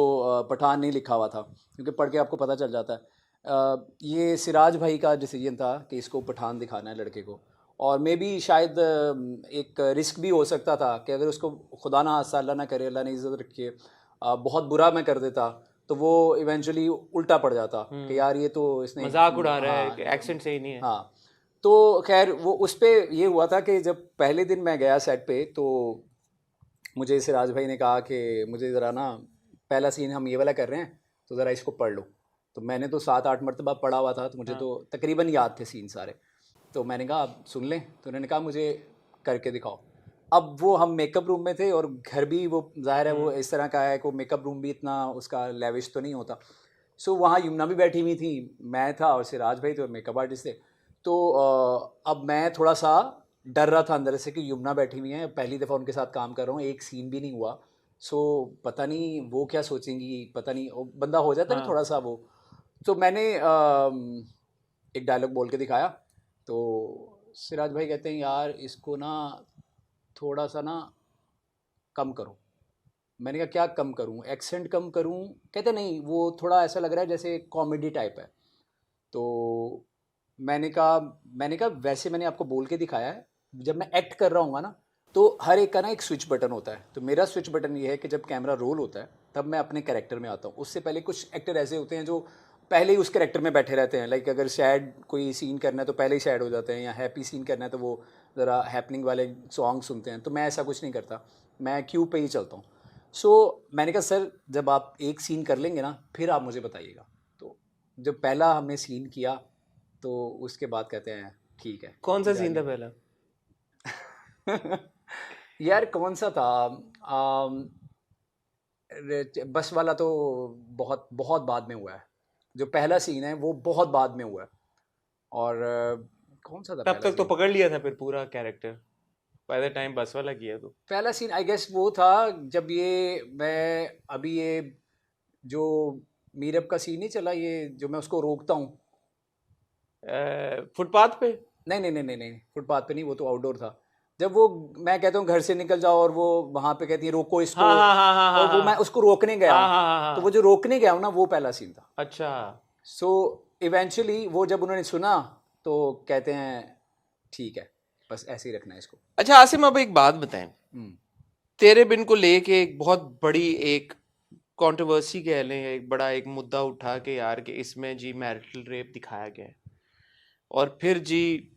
पठान नहीं लिखा हुआ था, क्योंकि पढ़ के आपको पता चल जाता है। ये सिराज भाई का डिसीजन था कि इसको पठान दिखाना है लड़के को, और मे बी शायद एक रिस्क भी हो सकता था कि अगर उसको खुदा ना हादसा अल्लाह ना करे, अल्लाह ने इज़्ज़त रखी है, बहुत बुरा मैं कर देता तो वो इवेंचुअली उल्टा पड़ जाता कि यार ये तो इसने मजाक उड़ा रहा है, एक्सेंट सही नहीं है। हाँ, तो खैर वो उस पर ये हुआ था कि जब पहले दिन मैं गया सेट पे, तो मुझे सिराज भाई ने कहा कि मुझे ज़रा ना पहला सीन हम ये वाला कर रहे हैं तो ज़रा इसको पढ़ लो। तो मैंने तो 7-8 मरतबा पढ़ा हुआ था, तो मुझे तो तकरीबन याद थे सीन सारे। तो मैंने कहा आप सुन लें, तो उन्होंने कहा मुझे करके दिखाओ। अब वो हम मेकअप रूम में थे और घर भी वो जाहिर है वो इस तरह का है कि मेकअप रूम भी इतना उसका लेविश तो नहीं होता। सो वहाँ यमुना भी बैठी हुई थी, मैं था और सिराज भाई थे और मेकअप आर्टिस्ट थे। तो अब मैं थोड़ा सा डर रहा था अंदर से कि यमुना बैठी हुई है, पहली दफ़ा उनके साथ काम कर रहा हूँ, एक सीन भी नहीं हुआ। सो पता नहीं वो क्या सोचेंगी, पता नहीं, बंदा हो जाता है थोड़ा सा वो। तो मैंने एक डायलॉग बोल के दिखाया, तो सिराज भाई कहते हैं यार इसको ना थोड़ा सा ना कम करो। मैंने कहा क्या कम करूं, एक्सेंट कम करूं? कहते नहीं वो थोड़ा ऐसा लग रहा है जैसे कॉमेडी टाइप है। तो मैंने कहा वैसे मैंने आपको बोल के दिखाया है, जब मैं एक्ट कर रहा हूँ ना तो हर एक का ना एक स्विच बटन होता है। तो मेरा स्विच बटन ये है कि जब कैमरा रोल होता है तब मैं अपने कैरेक्टर में आता हूँ। उससे पहले कुछ एक्टर ऐसे होते हैं जो पहले ही उस कैरेक्टर में बैठे रहते हैं, लाइक अगर सैड कोई सीन करना है तो पहले ही सैड हो जाते हैं, या हैप्पी सीन करना है तो वो ज़रा हैपनिंग वाले सॉन्ग सुनते हैं। तो मैं ऐसा कुछ नहीं करता, मैं क्यू पे ही चलता हूँ। सो मैंने कहा सर जब आप एक सीन कर लेंगे ना फिर आप मुझे बताइएगा। तो जब पहला हमने सीन किया तो उसके बाद कहते हैं ठीक है। कौन सा सीन था पहला? यार कौन सा था? बस वाला तो बहुत बहुत बाद में हुआ है। जो पहला सीन है वो बहुत बाद में हुआ है। और कौन सा था तब पहला तक तो सीन? पकड़ लिया था फिर पूरा कैरेक्टर बाय द टाइम बस वाला किया तो। पहला सीन आई गेस वो था जब मैं अभी ये जो मीरब का सीन नहीं चला, ये जो मैं उसको रोकता हूँ। फुटपाथ पे? नहीं नहीं नहीं नहीं नहीं, फुटपाथ पे नहीं, वो तो आउटडोर था। जब वो मैं कहता हूँ घर से निकल जाओ और वो वहां पे कहती है रोको इसको। हाँ हाँ हाँ हाँ और वो हाँ मैं उसको रोकने गया हाँ हूँ। हाँ हाँ तो हाँ। वो जो रोकने गया हूँ ना वो पहला सीन था। अच्छा सो इवेंचुअली वो जब उन्होंने सुना तो कहते हैं ठीक है बस ऐसे ही रखना है इसको। अच्छा आसिम, अब एक बात बताएं, तेरे बिन को लेके एक बहुत बड़ी एक कंट्रोवर्सी कह लें, एक बड़ा एक मुद्दा उठा के यार कि इसमें जी मैरिटल रेप दिखाया गया है, और फिर जी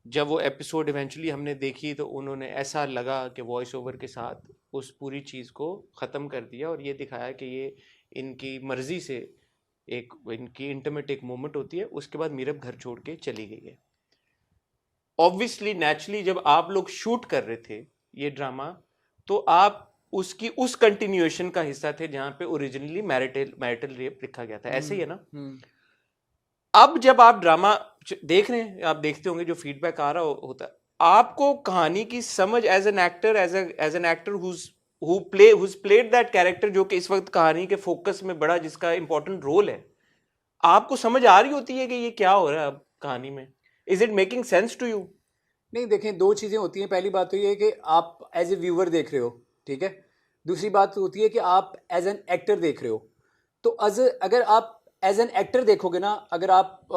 जब वो एपिसोड इवेंचुअली हमने देखी तो उन्होंने ऐसा लगा कि वॉइस ओवर के साथ उस पूरी चीज़ को ख़त्म कर दिया और ये दिखाया कि ये इनकी मर्ज़ी से एक इनकी इंटीमेट एक मोमेंट होती है, उसके बाद मीरब घर छोड़ के चली गई है। ऑब्वियसली नेचुरली जब आप लोग शूट कर रहे थे ये ड्रामा तो आप उसकी उस कंटिन्यूएशन का हिस्सा थे जहां पे ओरिजिनली मैरिटल रेप लिखा गया था, ऐसे ही है ना? अब जब आप ड्रामा देख रहे हैं, आप देखते होंगे जो फीडबैक आ रहा होता है, आपको कहानी की समझ as an actor as an actor whose played that character जो कि इस वक्त कहानी के फोकस में बड़ा जिसका इंपॉर्टेंट रोल है, आपको समझ आ रही होती है कि ये क्या हो रहा है अब कहानी में? Is it making sense to you? नहीं देखें, दो चीज़ें होती हैं। पहली बात तो ये है कि आप एज ए व्यूअर देख रहे हो, ठीक है। दूसरी बात होती है कि आप एज एन एक्टर देख रहे हो। तो अगर आप एज एन एक्टर देखोगे ना, अगर आप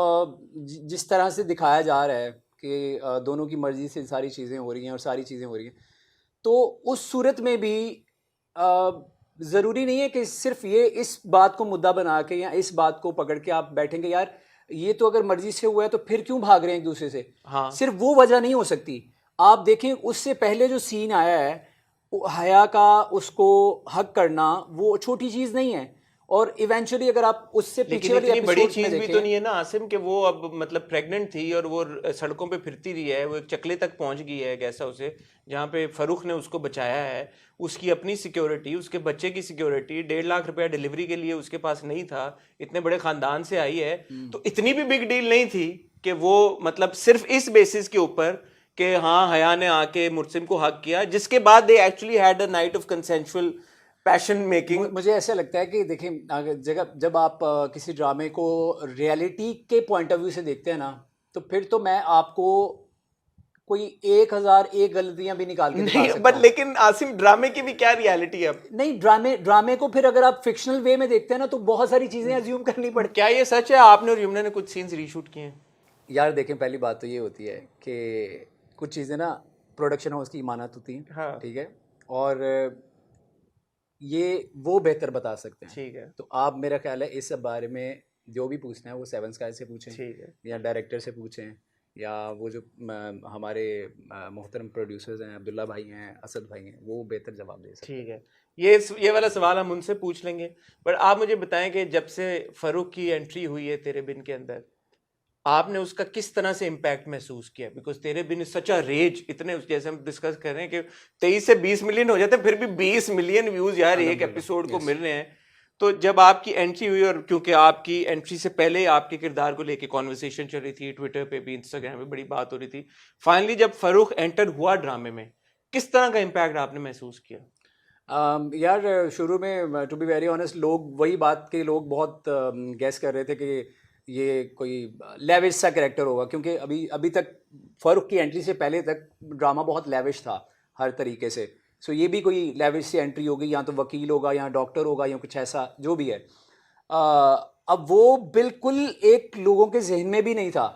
जिस तरह से दिखाया जा रहा है कि दोनों की मर्ज़ी से सारी चीज़ें हो रही हैं और सारी चीज़ें हो रही हैं, तो उस सूरत में भी ज़रूरी नहीं है कि सिर्फ ये इस बात को मुद्दा बना के या इस बात को पकड़ के आप बैठेंगे यार ये तो अगर मर्जी से हुआ है तो फिर क्यों भाग रहे हैं एक दूसरे से। हाँ। सिर्फ वो वजह नहीं हो सकती। आप देखें उससे पहले जो सीन आया है, हया का उसको हक करना वो छोटी चीज़ नहीं है। और इवेंचुअली अगर आप उससे पीछे वाली इतनी बड़ी एपिसोड्स में चीज भी देखें, तो नहीं है ना आसिम कि वो अब मतलब प्रेग्नेंट थी और वो सड़कों पे फिरती रही है, वो एक चकले तक पहुंच गई है गेस्ट हाउस से जहाँ पे फरूख ने उसको बचाया है। उसकी अपनी सिक्योरिटी, उसके बच्चे की सिक्योरिटी, 1.5 लाख रुपया डिलीवरी के लिए उसके पास नहीं था, इतने बड़े खानदान से आई है, तो इतनी भी बिग डील नहीं थी कि वो मतलब सिर्फ इस बेसिस के ऊपर कि हाँ हया ने आके मुर्सिम को हक किया, जिसके बाद they actually had a night of consensual passion making. मुझे ऐसा लगता है कि देखें जब आप किसी ड्रामे को रियलिटी के पॉइंट ऑफ व्यू से देखते हैं ना, तो फिर तो मैं आपको कोई 1001 गलतियां भी निकाल के दिखा नहीं सकता बट हूं। लेकिन आसिम ड्रामे की भी क्या रियलिटी है अब? नहीं, ड्रामे को फिर अगर आप फिक्शनल वे में देखते हैं ना तो बहुत सारी चीजें अज्यूम करनी पड़ती। क्या ये सच है आपने और यमुना ने कुछ सीन्स रीशूट किए हैं? यार देखें, पहली बात तो ये होती है कि कुछ चीज़ें ना प्रोडक्शन हाउस की इमानत होती हैं, हाँ। ठीक है, और ये वो बेहतर बता सकते हैं। ठीक है। तो आप, मेरा ख्याल है इस बारे में जो भी पूछना है वो सेवन स्काई से पूछें, ठीक है। या डायरेक्टर से पूछें, या वो जो हमारे मोहतरम प्रोड्यूसर्स हैं, अब्दुल्ला भाई हैं, असद भाई हैं, वो बेहतर जवाब दे सकते हैं। ठीक है, ये वाला सवाल हम उनसे पूछ लेंगे। पर आप मुझे बताएं कि जब से फरूख की एंट्री हुई है तेरे बिन के अंदर, आपने उसका किस तरह से इम्पैक्ट महसूस किया? बिकॉज तेरे बिन सच अ रेज, इतने जैसे हम डिस्कस कर रहे हैं कि 23 से 20 मिलियन हो जाते हैं, फिर भी 20 मिलियन व्यूज यार एक एपिसोड को मिल रहे हैं। तो जब आपकी एंट्री हुई, और क्योंकि आपकी एंट्री से पहले आपके किरदार को लेके कॉन्वर्सेशन चल रही थी, ट्विटर पे भी, इंस्टाग्राम पे बड़ी बात हो रही थी, फाइनली जब फरूख एंटर हुआ ड्रामे में, किस तरह का इम्पैक्ट आपने महसूस किया? यार शुरू में टू बी वेरी ऑनेस्ट, लोग वही बात के लोग बहुत गैस कर रहे थे कि ये कोई लेविश सा कैरेक्टर होगा, क्योंकि अभी तक फरूख की एंट्री से पहले तक ड्रामा बहुत लेविश था हर तरीके से। सो ये भी कोई लेविश सी एंट्री होगी, या तो वकील होगा या डॉक्टर होगा या कुछ ऐसा जो भी है। अब वो बिल्कुल एक लोगों के जहन में भी नहीं था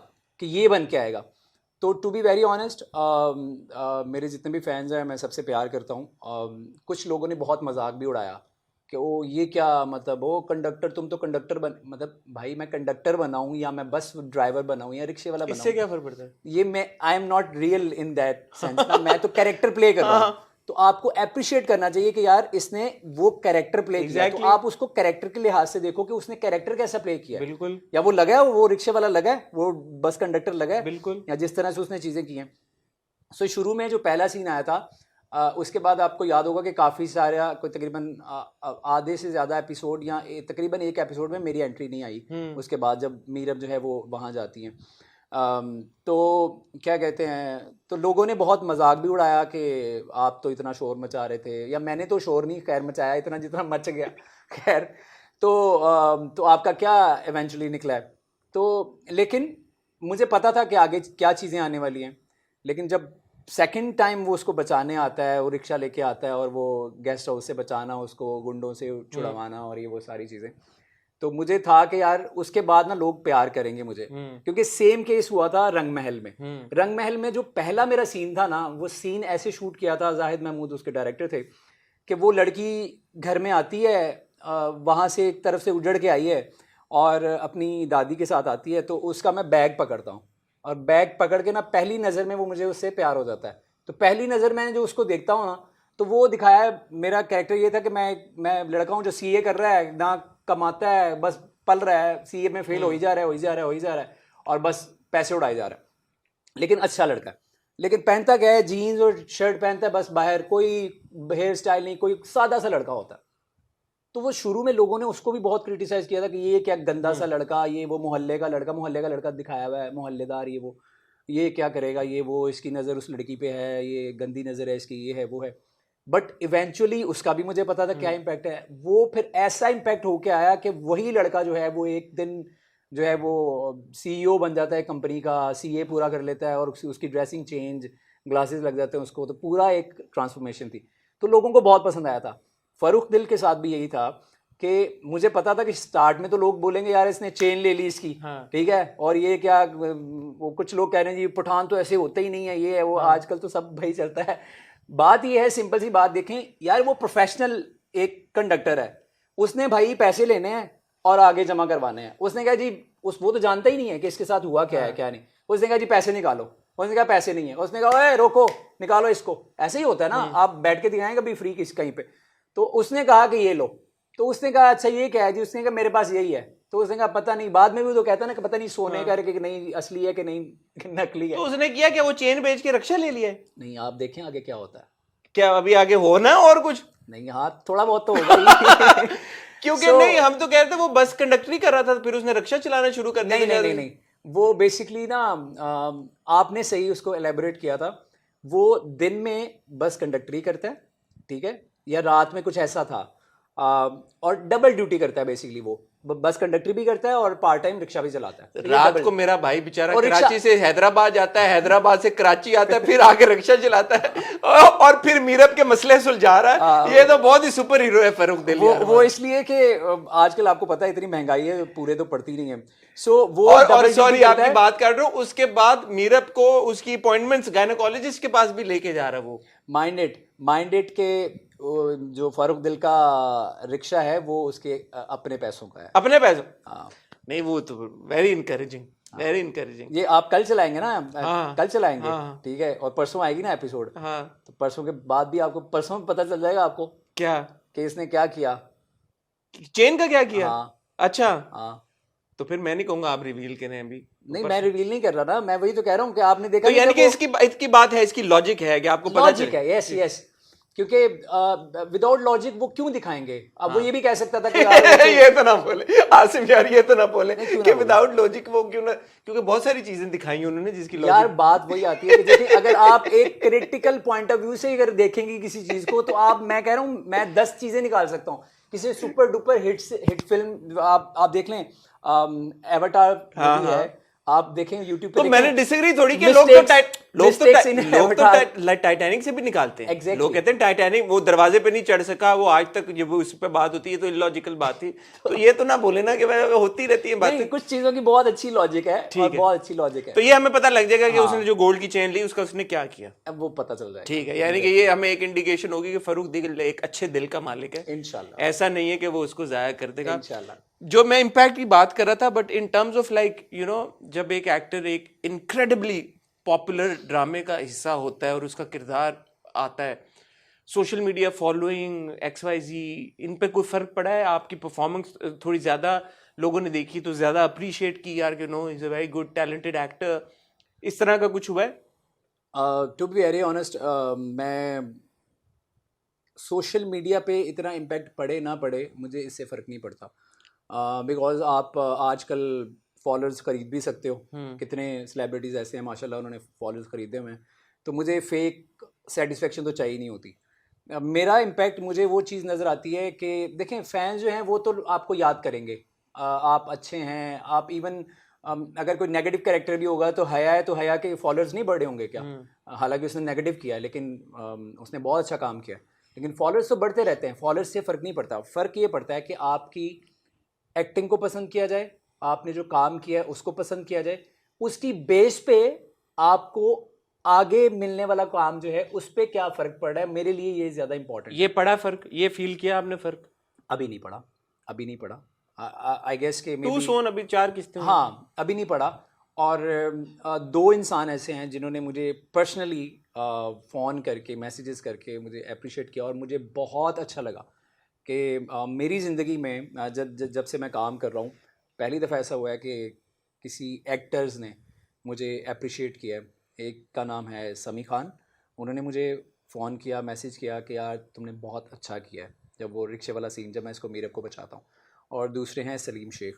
कि ये बन के आएगा। तो टू बी वेरी ऑनेस्ट, मेरे जितने भी फैंस हैं मैं सबसे प्यार करता हूँ। कुछ लोगों ने बहुत मजाक भी उड़ाया कि वो ये क्या मतलब, वो कंडक्टर, तुम तो कंडक्टर मतलब भाई मैं कंडक्टर बनाऊँ या मैं बस ड्राइवर बनाऊँ या रिक्शे वाला बनाऊँ, इससे क्या फर्क पड़ता है? ये मैं I am not real in that sense ना, मैं तो कैरेक्टर प्ले कर रहा हूँ, तो आपको अप्रिशिएट करना चाहिए कि यार इसने वो कैरेक्टर प्ले किया, तो आप उसको कैरेक्टर के लिहाज से देखो कि उसने कैरेक्टर कैसा प्ले किया है। बिल्कुल। या वो लगा है, वो रिक्शे वाला लगा है, वो बस कंडक्टर लगा है, बिल्कुल। या जिस तरह से उसने चीजें की हैं। सो शुरू में जो पहला सीन आया था, उसके बाद आपको याद होगा कि काफ़ी सारा कोई तकरीबन आधे से ज़्यादा एपिसोड या तकरीबन एक एपिसोड में मेरी एंट्री नहीं आई। उसके बाद जब मीरब जो है वो वहाँ जाती हैं, तो क्या कहते हैं, तो लोगों ने बहुत मजाक भी उड़ाया कि आप तो इतना शोर मचा रहे थे, या मैंने तो शोर नहीं खैर मचाया इतना जितना मच गया खैर। तो आपका क्या इवेंचुअली निकला है। तो लेकिन मुझे पता था कि आगे क्या चीज़ें आने वाली हैं। लेकिन जब सेकंड टाइम वो उसको बचाने आता है, वो रिक्शा लेके आता है और वो गेस्ट हाउस से बचाना, उसको गुंडों से छुड़वाना और ये वो सारी चीज़ें, तो मुझे था कि यार उसके बाद ना लोग प्यार करेंगे मुझे। क्योंकि सेम केस हुआ था रंग महल में। रंग महल में जो पहला मेरा सीन था ना, वो सीन ऐसे शूट किया था, जाहिद महमूद उसके डायरेक्टर थे, कि वो लड़की घर में आती है, वहाँ से एक तरफ से उजड़ के आई है और अपनी दादी के साथ आती है, तो उसका मैं बैग पकड़ता हूँ और बैग पकड़ के ना पहली नज़र में वो मुझे उससे प्यार हो जाता है। तो पहली नज़र मैंने जो उसको देखता हूँ ना, तो वो दिखाया है, मेरा कैरेक्टर ये था कि मैं लड़का हूँ जो सीए कर रहा है, ना कमाता है, बस पल रहा है, सीए में फेल हो ही जा रहा है और बस पैसे उड़ाए जा रहा है। लेकिन अच्छा लड़का है, लेकिन पहनता क्या है, जीन्स और शर्ट पहनता है बस बाहर, कोई हेयर स्टाइल नहीं, कोई सादा सा लड़का होता है। तो वो शुरू में लोगों ने उसको भी बहुत क्रिटिसाइज किया था कि ये क्या गंदा सा लड़का, ये वो मोहल्ले का लड़का दिखाया हुआ है, मोहल्लेदार, ये क्या करेगा, ये वो, इसकी नज़र उस लड़की पे है, ये गंदी नज़र है इसकी, ये है वो है। बट इवेंचुअली उसका भी मुझे पता था क्या इम्पैक्ट है। वो फिर ऐसा इम्पैक्ट होके आया कि वही लड़का जो है वो एक दिन जो है वो सीईओ बन जाता है कंपनी का, सीए पूरा कर लेता है और उसकी ड्रेसिंग चेंज, ग्लासेस लग जाते हैं उसको, तो पूरा एक ट्रांसफॉर्मेशन थी। तो लोगों को बहुत पसंद आया था। फरूख दिल के साथ भी यही था कि मुझे पता था कि स्टार्ट में तो लोग बोलेंगे यार इसने चेन ले ली इसकी, ठीक है, और ये क्या, वो कुछ लोग कह रहे हैं जी पठान तो ऐसे होते ही नहीं है, ये है वो, आजकल तो सब भाई चलता है। बात ये है, सिंपल सी बात देखें यार, वो प्रोफेशनल एक कंडक्टर है, उसने भाई पैसे लेने हैं और आगे जमा करवाने हैं। उसने कहा जी वो तो जानता ही नहीं है कि इसके साथ हुआ क्या है क्या नहीं। उसने कहा जी पैसे निकालो, उसने कहा पैसे नहीं है, उसने कहा ओए रोको, निकालो इसको। ऐसे ही होता है ना, आप बैठ के दिखाएंगे कभी फ्री कहीं पे। तो उसने कहा कि ये लो, तो उसने कहा अच्छा ये क्या है जी, उसने कहा मेरे पास यही है। तो उसने कहा पता नहीं, बाद में भी तो कहता ना कि पता नहीं सोने का कि नहीं असली है कि नहीं नकली है। तो उसने किया क्या, वो चेन बेच के रक्षा ले लिया? नहीं, आप देखें आगे क्या होता है। क्या अभी आगे होना और कुछ नहीं, हाँ थोड़ा बहुत तो होगा ही। क्योंकि नहीं, हम तो कह रहे थे वो बस कंडक्टरी कर रहा था, फिर उसने रक्षा चलाना शुरू कर दिया। नहीं, वो बेसिकली ना, आपने सही उसको एलेबोरेट किया था। वो दिन में बस कंडक्टरी करता है, ठीक है, या रात में कुछ ऐसा था, और डबल ड्यूटी करता है बेसिकली। वो बस कंडक्टर भी करता है और पार्ट टाइम रिक्शा भी चलाता है। रात को मेरा भाई बेचारा कराची से हैदराबाद जाता है, हैदराबाद से कराची आता है, फिर आके रिक्शा चलाता है और फिर मीरब के मसले सुलझा रहा है। ये तो बहुत ही सुपर हीरो है फरूख दिल। वो इसलिए कि आजकल आपको पता है इतनी महंगाई है, पूरे तो पड़ती नहीं है। सो वो और सॉरी आपकी बात कर रहा हूँ, उसके बाद मीरब को उसकी अपॉइंटमेंट्स गायनेकोलॉजिस्ट के पास भी लेके जा रहा है वो। माइंडेड के जो फारूक दिल का रिक्शा है वो उसके अपने पैसों का है। अपने पैसों? नहीं, वो तो वेरी इनकरेजिंग। ये आप कल चलाएंगे ना? कल चलाएंगे, ठीक है, और परसों आएगी ना एपिसोड। तो परसों के बाद भी आपको, परसों पता चल जाएगा आपको क्या कि इसने क्या किया, चेन का क्या किया। अच्छा, तो फिर मैं नहीं कहूंगा आप रिवील करें अभी। नहीं, मैं रिवील नहीं कर रहा ना, मैं वही तो कह रहा हूँ कि आपने देखा तो यानी कि इसकी बात है, इसकी लॉजिक है कि आपको पता लॉजिक है। यस, क्योंकि विदाउट लॉजिक वो क्यों दिखाएंगे। अब वो ये भी कह सकता था कि ये तो ना बोले आसिफ यार, ये तो ना बोले कि विदाउट लॉजिक वो क्यों ना, क्योंकि बहुत सारी चीजें दिखाई उन्होंने जिसकी लॉजिक। यार बात वही आती है कि देखिए, अगर आप एक क्रिटिकल पॉइंट ऑफ व्यू से अगर देखेंगे किसी चीज को, तो आप, मैं कह रहा हूँ, मैं 10 चीजें निकाल सकता हूँ। किसी सुपर डुपर हिट फिल्म आप देख लें, एवाटार है, आप देखें यूट्यूब पे। तो मैंने डिसएग्री थोड़ी कि लोग तो टाइटैनिक से भी निकालते हैं। exactly. लोग कहते हैं टाइटैनिक वो दरवाजे पे नहीं चढ़ सका, वो आज तक जब उस पे बात होती है तो इलॉजिकल बात थी। तो ये तो ना बोले ना कि होती रहती है बातें। कुछ चीजों की बहुत अच्छी लॉजिक है, और बहुत अच्छी लॉजिक है। तो ये हमें पता लग जाएगा कि उसने जो गोल्ड की चेन ली उसका उसने क्या किया, अब वो पता चल जाएगा। ठीक है, यानी कि ये हमें एक इंडिकेशन होगी कि फरूख दिल एक अच्छे दिल का मालिक है इंशाल्लाह। ऐसा नहीं है कि वो उसको जाया कर देगा इंशाल्लाह। जो मैं इम्पैक्ट की बात कर रहा था, but in terms of like you know, जब एक एक्टर एक इनक्रेडिबली पॉपुलर ड्रामे का हिस्सा होता है और उसका किरदार आता है, सोशल मीडिया फॉलोइंग XYZ, इन पे कोई फर्क पड़ा है? आपकी परफॉर्मेंस थोड़ी ज्यादा लोगों ने देखी तो ज्यादा अप्रिशिएट की, यार no is a very good talented actor, इस तरह का कुछ हुआ है? टू बी वेरी ऑनेस्ट, मैं सोशल मीडिया पे इतना इम्पैक्ट पड़े ना पड़े मुझे इससे फ़र्क नहीं पड़ता, बिकॉज आप आजकल फॉलोअर्स खरीद भी सकते हो। कितने सेलिब्रिटीज़ ऐसे हैं माशाल्लाह उन्होंने फॉलोअर्स खरीदे हुए हैं, तो मुझे फेक सेटिस्फेक्शन तो चाहिए नहीं होती। मेरा इम्पैक्ट मुझे वो चीज़ नज़र आती है कि देखें फैंस जो हैं वो तो आपको याद करेंगे, आप अच्छे हैं, आप इवन अगर कोई नेगेटिव कैरेक्टर भी होगा तो हया के फॉलोअर्स नहीं बढ़े होंगे क्या? हालांकि उसने नेगेटिव किया है लेकिन उसने बहुत अच्छा काम किया, लेकिन फॉलोअर्स तो बढ़ते रहते हैं। फॉलोअर्स से फ़र्क नहीं पड़ता, फ़र्क ये पड़ता है कि आपकी एक्टिंग को पसंद किया जाए, आपने जो काम किया है उसको पसंद किया जाए, उसकी बेस पे आपको आगे मिलने वाला काम जो है उस पर क्या फ़र्क पड़ रहा है, मेरे लिए ये ज़्यादा इंपॉर्टेंट। ये पड़ा फर्क? ये फील किया आपने फर्क? अभी नहीं पड़ा आई गेस के टू सोन अभी 4 किस्तें। हाँ, अभी नहीं पड़ा। और 2 इंसान ऐसे हैं जिन्होंने मुझे पर्सनली फ़ोन करके मैसेजेस करके मुझे अप्रिशिएट किया और मुझे बहुत अच्छा लगा कि मेरी ज़िंदगी में जब से मैं काम कर रहा हूँ पहली दफ़ा ऐसा हुआ है कि किसी एक्टर्स ने मुझे अप्रिशिएट किया है। एक का नाम है समी खान, उन्होंने मुझे फ़ोन किया, मैसेज किया कि यार तुमने बहुत अच्छा किया है, जब वो रिक्शे वाला सीन जब मैं इसको मीरब को बचाता हूँ। और दूसरे हैं सलीम शेख,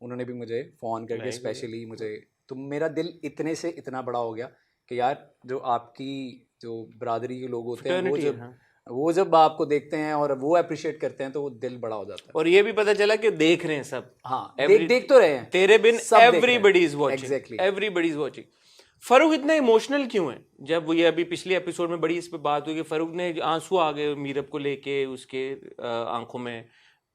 उन्होंने भी मुझे फ़ोन करके स्पेशली मुझे, तो मेरा दिल इतने से इतना बड़ा हो गया कि यार जो आपकी जो बरादरी के लोग होते हैं वो जब आपको देखते हैं और वो अप्रिशिएट करते हैं तो वो दिल बड़ा हो जाता है। और ये भी पता चला कि देख रहे हैं सब। हाँ, देख तो रहे हैं Tere Bin everybody is watching. Exactly, everybody is watching. Farooq इतना इमोशनल क्यों है? जब वो ये अभी पिछले एपिसोड में बड़ी इस पे बात हुई कि फरूक ने आंसू आ गए मीरब को लेके, उसके आंखों में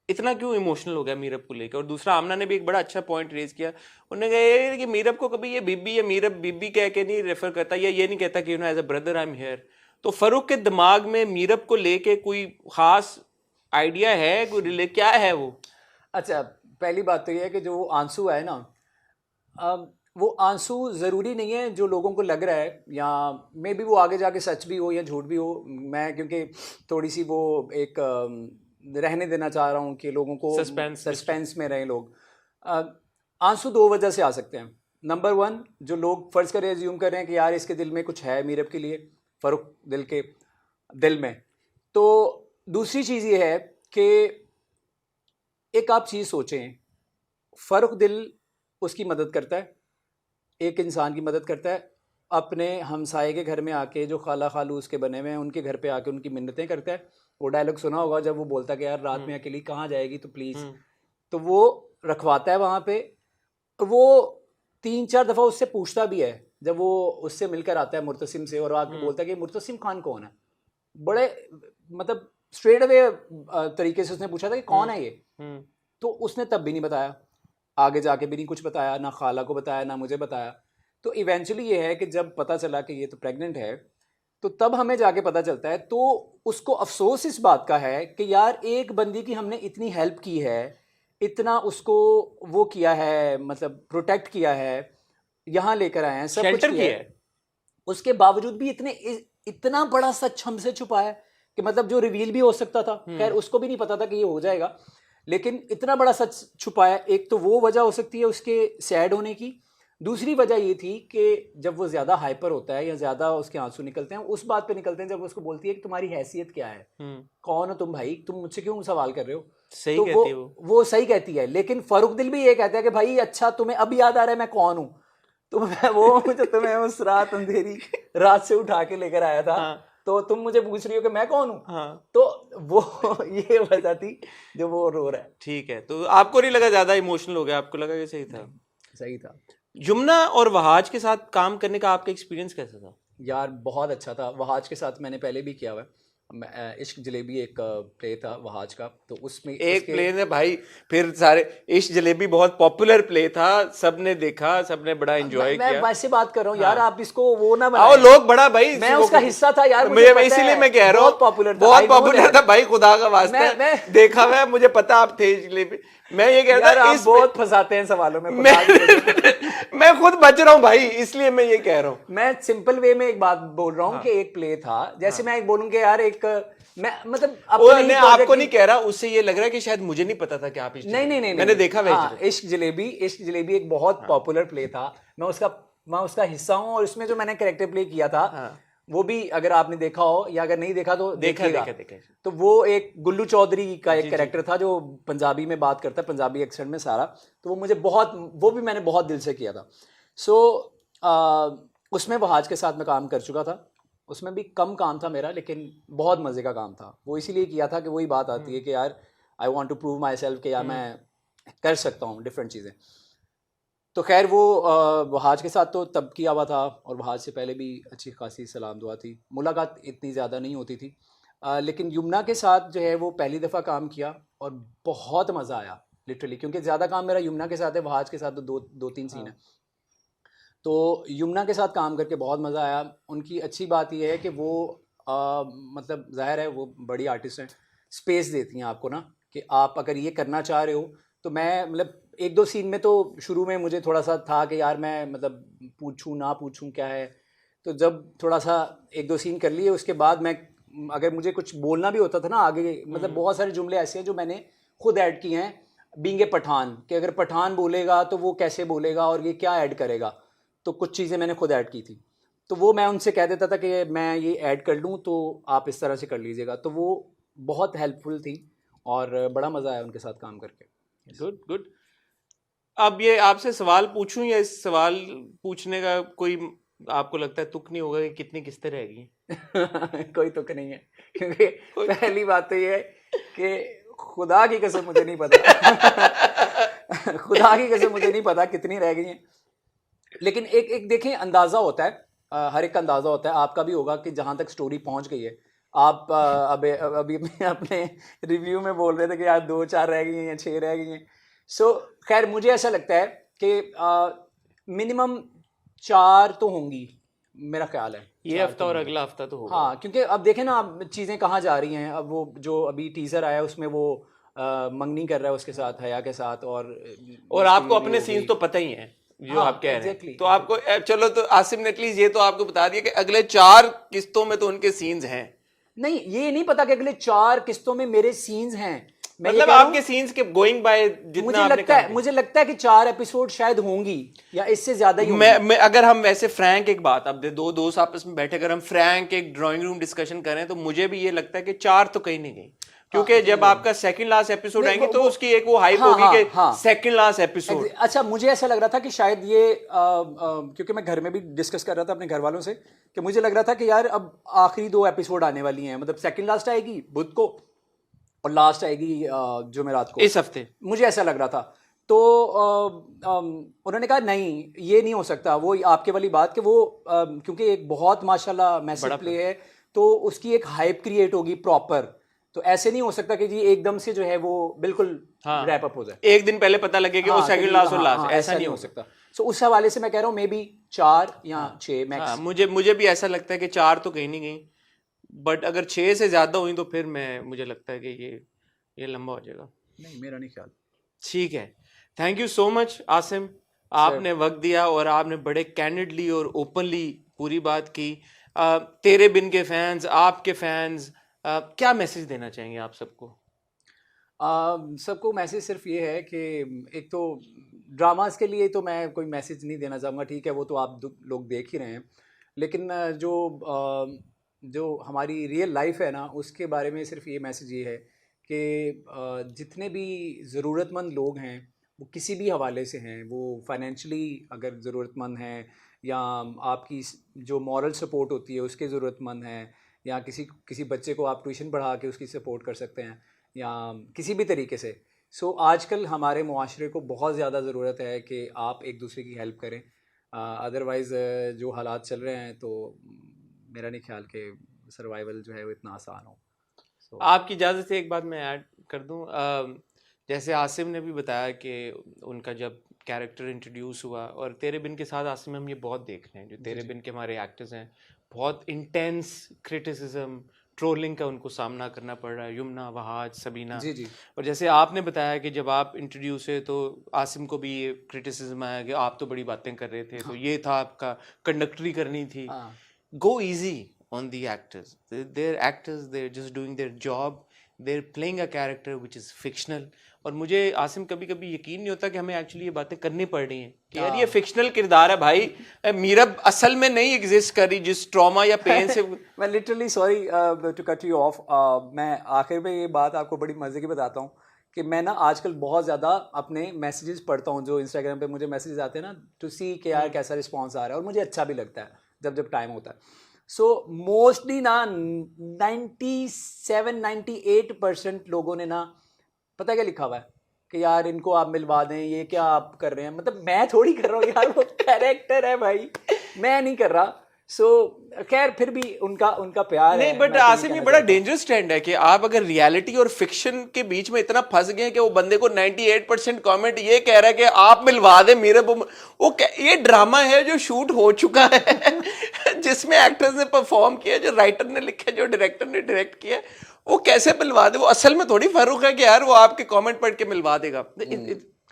इतना क्यों इमोशनल हो गया मीरब को लेकर? और दूसरा आमना ने भी एक बड़ा अच्छा पॉइंट रेज किया, उन्होंने कहा कि मीरब को कभी ये बीबी या मीरब बीबी कह के नहीं रेफर करता, या ये नहीं कहता कि you know as a brother I am here. तो फरूक के दिमाग में मीरब को लेके कोई खास आइडिया है, कोई क्या है वो? अच्छा, पहली बात तो ये है कि जो आंसू है ना, वो आंसू ज़रूरी नहीं है जो लोगों को लग रहा है, या मे बी वो आगे जाके सच भी हो या झूठ भी हो। मैं क्योंकि थोड़ी सी वो एक रहने देना चाह रहा हूँ कि लोगों को सस्पेंस में रहे लोग। आंसू 2 वजह से आ सकते हैं। नंबर 1, जो लोग फ़र्ज़ करें एज्यूम कर रहे हैं कि यार इसके दिल में कुछ है मीरब के लिए, फ़रूक दिल में। तो दूसरी चीज़ ये है कि एक आप चीज़ सोचें, फ़रूक दिल उसकी मदद करता है, एक इंसान की मदद करता है, अपने हमसाये के घर में आके जो खाला खालू उसके बने हुए हैं उनके घर पे आके उनकी मिन्नतें करता है। वो डायलॉग सुना होगा जब वो बोलता है कि यार रात में अकेली कहाँ जाएगी तो प्लीज़, तो वो रखवाता है वहाँ पे। वो 3-4 दफ़ा उससे पूछता भी है जब वो उससे मिलकर आता है मुर्तसिम से, और आके बोलता है कि मुर्तसिम खान कौन है। बड़े मतलब स्ट्रेट अवे तरीके से उसने पूछा था कि कौन है ये, तो उसने तब भी नहीं बताया, आगे जाके भी नहीं कुछ बताया, ना खाला को बताया ना मुझे बताया। तो इवेंचुअली ये है कि जब पता चला कि ये तो प्रेग्नेंट है, तो तब हमें जाके पता चलता है, तो उसको अफसोस इस बात का है कि यार एक बंदी की हमने इतनी हेल्प की है, इतना उसको वो किया है, मतलब प्रोटेक्ट किया है, यहाँ लेकर आए हैं, सब कुछ किया है, उसके बावजूद भी इतना बड़ा सच हमसे छुपा है कि मतलब जो रिवील भी हो सकता था, खैर उसको भी नहीं पता था कि ये हो जाएगा, लेकिन इतना बड़ा सच छुपाया। एक तो वो वजह हो सकती है उसके सैड होने की। दूसरी वजह ये थी कि जब वो ज़्यादा हाइपर होता है या ज़्यादा उसके आंसू निकलते हैं, उस बात पे निकलते हैं जब उसको बोलती है कि तुम्हारी हैसियत क्या है, कौन हो तुम भाई, तुम मुझसे क्यों सवाल कर रहे हो। सही तो कहती वो सही कहती है, लेकिन फरूक दिल भी ये कहता है कि भाई अच्छा तुम्हें अब याद आ रहा है मैं कौन हूँ, तो मैं वो जो तुम्हें उस रात अंधेरी रात से उठा के लेकर आया था, तो तुम मुझे पूछ रही हो कि मैं कौन हूँ। तो वो ये वजह थी जो वो रो रहा है। ठीक है, तो आपको नहीं लगा ज्यादा इमोशनल हो गया? आपको लगा कि सही था? सही था। यमुना और वहाज के साथ काम करने का आपका एक्सपीरियंस कैसा था? यार बहुत अच्छा था। वहाज के साथ मैंने पहले भी किया हुआ है, इश्क जलेबी एक प्ले था वहाज का, तो उसमें एक प्ले ने भाई फिर सारे इश्क जलेबी बहुत पॉपुलर प्ले था, सबने देखा, सबने बड़ा एंजॉय किया। मैं वैसे बात कर रहा हूँ यार, आप इसको वो ना बनाओ, लोग बड़ा भाई, मैं उसका हिस्सा था यार, मुझे इसीलिए मैं कह रहा हूँ बहुत पॉपुलर था भाई, खुदा का वास्ता देखा हुआ है, मुझे पता आप थे जलेबी। मैं ये कह रहा हूँ बहुत फंसाते हैं सवालों में, मैं खुद बच रहा हूँ भाई, इसलिए मैं ये कह रहा हूँ। मैं सिंपल वे में एक बात बोल रहा हूँ कि एक प्ले था, जैसे मैं एक बोलूँ कि यार एक मैं मतलब वो अपने ही मैं project आपको की- नहीं कह रहा, उससे ये लग रहा है कि शायद मुझे नहीं पता था कि आप इश्क नहीं जलेबी। मैंने देखा हाँ, वेज इश्क जलेबी एक बहुत पॉपुलर प्ले था। मैं उसका हिस्सा हूँ, और उसमें जो मैंने कैरेक्टर प्ले किया था हाँ। वो भी अगर आपने देखा हो या अगर नहीं देखा तो देखा देखिएगा। देखा। तो वो एक गुल्लू चौधरी का एक कैरेक्टर था जो पंजाबी में बात करता है, पंजाबी एक्सेंट में सारा। तो वो भी मैंने बहुत दिल से किया था। सो उसमें वहाज के साथ मैं काम कर चुका था। उसमें भी कम काम था मेरा, लेकिन बहुत मज़े का काम था। वो इसीलिए किया था कि वही बात आती है कि यार I want to prove myself कि यार मैं कर सकता हूँ डिफरेंट चीज़ें। तो खैर वो वहाज के साथ तो तब किया हुआ था, और वहाज से पहले भी अच्छी खासी सलाम दुआ थी, मुलाकात इतनी ज़्यादा नहीं होती थी। लेकिन यमुना के साथ जो है वो पहली दफ़ा काम किया और बहुत मज़ा आया लिटरली, क्योंकि ज़्यादा काम मेरा यमुना के साथ है, वहाज के साथ तो दो तीन सीन है। तो यमुना के साथ काम करके बहुत मज़ा आया। उनकी अच्छी बात यह है कि वो मतलब ज़ाहिर है वो बड़ी आर्टिस्ट हैं, स्पेस देती हैं आपको ना, कि आप अगर ये करना चाह रहे हो। तो मैं मतलब एक दो सीन में तो शुरू में मुझे थोड़ा सा था कि यार मैं मतलब पूछूं ना पूछूं क्या है। तो जब थोड़ा सा एक दो सीन कर लिए उसके बाद मैं, अगर मुझे कुछ बोलना भी होता था ना आगे, मतलब बहुत सारे जुमले ऐसे हैं जो मैंने खुद ऐड किए हैं, बीइंग ए पठान, कि अगर पठान बोलेगा तो वो कैसे बोलेगा और ये क्या ऐड करेगा। तो कुछ चीज़ें मैंने खुद ऐड की थी, तो वो मैं उनसे कह देता था कि मैं ये ऐड कर लूँ तो आप इस तरह से कर लीजिएगा। तो वो बहुत हेल्पफुल थी और बड़ा मज़ा आया उनके साथ काम करके। Good good. अब ये आपसे सवाल पूछूं या इस सवाल पूछने का कोई आपको लगता है तुक नहीं होगा कि कितनी किस्तें रह गई? कोई तुक नहीं है, क्योंकि पहली बात तो ये है कि खुदा की कसम मुझे नहीं पता खुदा की कसम मुझे नहीं पता कितनी रह गई हैं। लेकिन एक देखें, अंदाज़ा होता है, हर एक का अंदाज़ा होता है, आपका भी होगा कि जहाँ तक स्टोरी पहुँच गई है। आप अभी अपने रिव्यू में बोल रहे थे कि यार 2-4 रह गई हैं या 6 रह गई हैं। सो खैर मुझे ऐसा लगता है कि मिनिमम 4 तो होंगी, मेरा ख्याल है। ये हफ्ता और अगला हफ्ता तो होगा। हाँ, क्योंकि अब देखें ना, अब चीज़ें कहाँ जा रही हैं। अब वो जो अभी टीज़र आया उसमें वो मंगनी कर रहा है उसके साथ, हया के साथ, और आपको अपने सीन्स तो पता ही हैं जो आप कह रहे हैं। तो आपको चलो, तो आसिम ने एटलीस्ट ये तो आपको बता दिया कि अगले 4 किस्तों में तो उनके सीन्स हैं। नहीं, ये नहीं पता कि अगले 4 किस्तों में मेरे सीन्स हैं। मतलब आपके सीन्स के गोइंग बाय जितना मुझे लगता है कि 4 एपिसोड शायद होंगी या इससे ज्यादा ही होंगी। मैं अगर हम वैसे फ्रैंक एक बात, अब दो दोस्त आपस में बैठे अगर हम फ्रैंक एक ड्राइंग रूम डिस्कशन करें तो मुझे भी ये लगता है कि 4 तो कहीं नहीं गई, क्योंकि जब आपका सेकंड लास्ट एपिसोड आएंगे तो उसकी एक वो हाइप होगी कि सेकंड लास्ट एपिसोड। अच्छा, मुझे ऐसा लग रहा था कि शायद ये क्योंकि मैं घर में भी डिस्कस कर रहा था अपने घर वालों से, कि मुझे लग रहा था कि यार अब आखिरी 2 एपिसोड आने वाली हैं, मतलब सेकंड लास्ट आएगी बुध को और लास्ट आएगी जुमेरात को, इस हफ्ते। मुझे ऐसा लग रहा था। तो उन्होंने कहा नहीं, ये नहीं हो सकता। वो आपके वाली बात कि वो क्योंकि एक बहुत माशाल्लाह मैसेज प्ले है, तो उसकी एक हाइप क्रिएट होगी प्रॉपर। तो ऐसे नहीं हो सकता कि जी एकदम से जो है वो बिल्कुल रैप अप हो जाए, एक दिन पहले पता लगे कि वो सेकंड लास्ट और लास्ट, ऐसा नहीं हो सकता। सो उस हवाले से मैं कह रहा हूँ मे बी 4 या 6 मैक्स। मुझे भी ऐसा लगता है कि 4 तो कहीं नहीं गई, बट अगर 6 से ज्यादा हुई तो फिर मुझे लगता है कि ये लंबा हो जाएगा। नहीं, मेरा नहीं ख्याल। ठीक है, thank you so much Asim, आपने वक्त दिया और आपने बड़े कैंडिडली और ओपनली पूरी बात की। तेरे बिन के फैंस, आपके फैंस, क्या मैसेज देना चाहेंगे आप सबको? सबको मैसेज सिर्फ ये है कि एक तो ड्रामास के लिए तो मैं कोई मैसेज नहीं देना चाहूँगा, ठीक है वो तो आप लोग देख ही रहे हैं, लेकिन जो हमारी रियल लाइफ है ना, उसके बारे में सिर्फ ये मैसेज ये है कि जितने भी ज़रूरतमंद लोग हैं वो किसी भी हवाले से हैं, वो फाइनेंशियली अगर ज़रूरतमंद हैं या आपकी जो मॉरल सपोर्ट होती है उसके ज़रूरतमंद हैं, या किसी बच्चे को आप ट्यूशन पढ़ा के उसकी सपोर्ट कर सकते हैं या किसी भी तरीके से। सो आजकल हमारे मुआशरे को बहुत ज़्यादा ज़रूरत है कि आप एक दूसरे की हेल्प करें। अदरवाइज़ जो हालात चल रहे हैं तो मेरा नहीं ख्याल कि सर्वाइवल जो है वो इतना आसान हो। आपकी इजाज़त से एक बात मैं ऐड कर दूं, जैसे आसिम ने भी बताया कि उनका जब कैरेक्टर इंट्रोड्यूस हुआ, और तेरे बिन के साथ आसिम हम ये बहुत देख रहे हैं, जो तेरे बिन के हमारे एक्टर्स हैं बहुत इंटेंस क्रिटिसिज्म, ट्रोलिंग का उनको सामना करना पड़ रहा है, यमुना, वहाज, सबीना। जी। और जैसे आपने बताया कि जब आप इंट्रोड्यूस हुए तो आसिम को भी ये क्रिटिसिज्म आया कि आप तो बड़ी बातें कर रहे थे, तो ये था आपका कंडक्टरी करनी थी। गो easy on the actors. They're actors, they're just doing their job, they're playing a character which is fictional. और मुझे आसिम कभी कभी यकीन नहीं होता कि हमें एक्चुअली ये बातें करनी पड़ रही हैं कि यार ये फिक्शनल किरदार है भाई, मीरब असल में नहीं एग्जिस्ट कर रही जिस ट्रॉमा या पेन से मैं literally sorry to cut you off, मैं आखिर में ये बात आपको बड़ी मजे की बताता हूँ कि मैं ना आजकल बहुत ज़्यादा अपने मैसेजेस पढ़ता हूँ जो इंस्टाग्राम पे मुझे मैसेजेस आते हैं ना, टू सी कि यार कैसा रिस्पॉन्स आ रहा है, और मुझे अच्छा भी लगता है जब जब टाइम होता है. सो मोस्टली ना 97-98% लोगों ने ना पता है क्या लिखा हुआ है कि यार इनको आप मिलवा दें, ये क्या आप कर रहे हैं. मतलब मैं थोड़ी कर रहा हूँ यार, वो कैरेक्टर है भाई, मैं नहीं कर रहा. सो खैर फिर भी उनका प्यार नहीं, है. बट आसिम ये बड़ा डेंजरस ट्रेंड है कि आप अगर रियलिटी और फिक्शन के बीच में इतना फंस गए कि वो बंदे को 98% कमेंट ये कह रहा है कि आप मिलवा दे मेरे वो ये ड्रामा है जो शूट हो चुका है जिसमें एक्टर्स ने परफॉर्म किया, जो राइटर ने लिखा, जो डायरेक्टर ने डायरेक्ट किया, वो कैसे मिलवा दे. वो असल में थोड़ी फर्क है कि यार वो आपके कमेंट पढ़ के मिलवा देगा.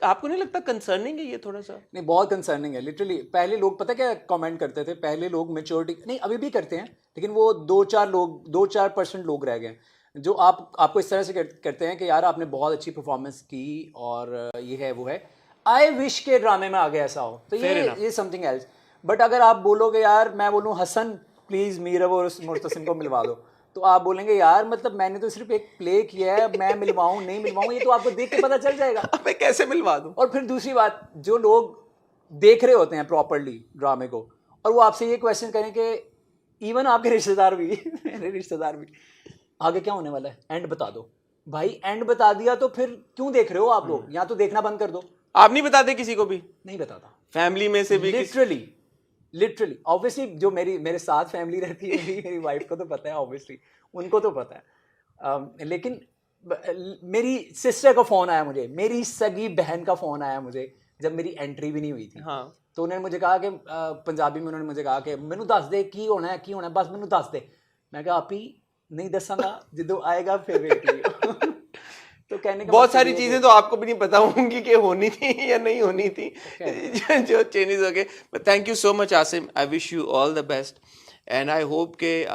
आपको नहीं लगता कंसर्निंग है ये थोड़ा सा? नहीं, बहुत कंसर्निंग है लिटरली. पहले लोग पता क्या कमेंट करते थे, पहले लोग मेच्योरिटी नहीं, अभी भी करते हैं, लेकिन वो 2-4% लोग रह गए जो आपको इस तरह से करते हैं कि यार आपने बहुत अच्छी परफॉर्मेंस की और ये है वो है. आई विश के ड्रामे में आगे ऐसा हो, तो ये समथिंग एल्स. बट अगर आप बोलोगे यार, मैं बोलूँ हसन प्लीज मीरब और मुर्तसिम को मिलवा दो, तो आप बोलेंगे यार मतलब मैंने तो सिर्फ एक प्ले किया है, मैं मिलवाऊं नहीं मिलवाऊं ये तो आपको देख के पता चल जाएगा. मैं कैसे मिलवा दूं? और फिर दूसरी बात, जो लोग देख रहे होते हैं प्रॉपरली ड्रामे को और वो आपसे ये क्वेश्चन करें कि इवन आपके रिश्तेदार भी मेरे रिश्तेदार भी, आगे क्या होने वाला है, एंड बता दो. भाई एंड बता दिया तो फिर क्यों देख रहे हो आप लोग? या तो देखना बंद कर दो. आप नहीं बताते किसी को भी? नहीं बताता, फैमिली में से भी लिटरली ऑब्वियसली जो मेरे साथ फैमिली रहती है, मेरी वाइफ को तो पता है, ऑब्वियसली उनको तो पता है. लेकिन मेरी सिस्टर का फ़ोन आया मुझे, मेरी सगी बहन का फ़ोन आया मुझे जब मेरी एंट्री भी नहीं हुई थी. हाँ. तो उन्होंने मुझे कहा कि पंजाबी में उन्होंने मुझे कहा कि मैनू दस दे की होना है बस मैनू दस दे. मैं कहा आप ही नहीं दसांगा, जो आएगा फिर वेट करियो. तो कहने का बहुत सारी चीजें तो आपको भी नहीं पता होंगी कि होनी थी या नहीं होनी थी जो चेंजेस हो गए. But thank you so much Asim, I wish you all the best and I hope के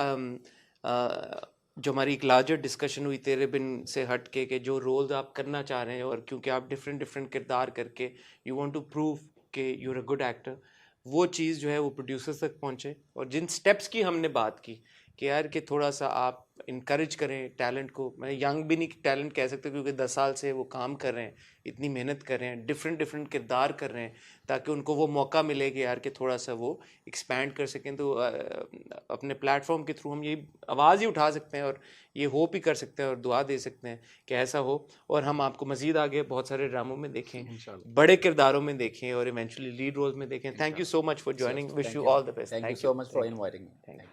जो हमारी एक लार्जर डिस्कशन हुई तेरे बिन से हट के जो रोल्स आप करना चाह रहे हैं और क्योंकि आप डिफरेंट किरदार करके यू वांट टू प्रूव कि you are a good actor, वो चीज़ जो है वो प्रोड्यूसर्स तक पहुँचे. और जिन स्टेप्स की हमने बात की कि यार कि थोड़ा सा आप इनकरेज करें टैलेंट को. मैं यंग भी नहीं टैलेंट कह सकते क्योंकि 10 साल से वो काम कर रहे हैं, इतनी मेहनत कर रहे हैं, डिफरेंट किरदार कर रहे हैं, ताकि उनको वो मौका मिले कि यार कि थोड़ा सा वो एक्सपैंड कर सकें. तो अपने प्लेटफॉर्म के थ्रू हम यही आवाज़ ही उठा सकते हैं और ये होप ही कर सकते हैं और दुआ दे सकते हैं कि ऐसा हो और हम आपको मज़ीद आगे बहुत सारे ड्रामों में देखें, बड़े किरदारों में देखें और इवेंचुअली लीड रोल्स में देखें. Thank you so much for joining. Wish you all the best. Thank you so much for inviting me. Thank you.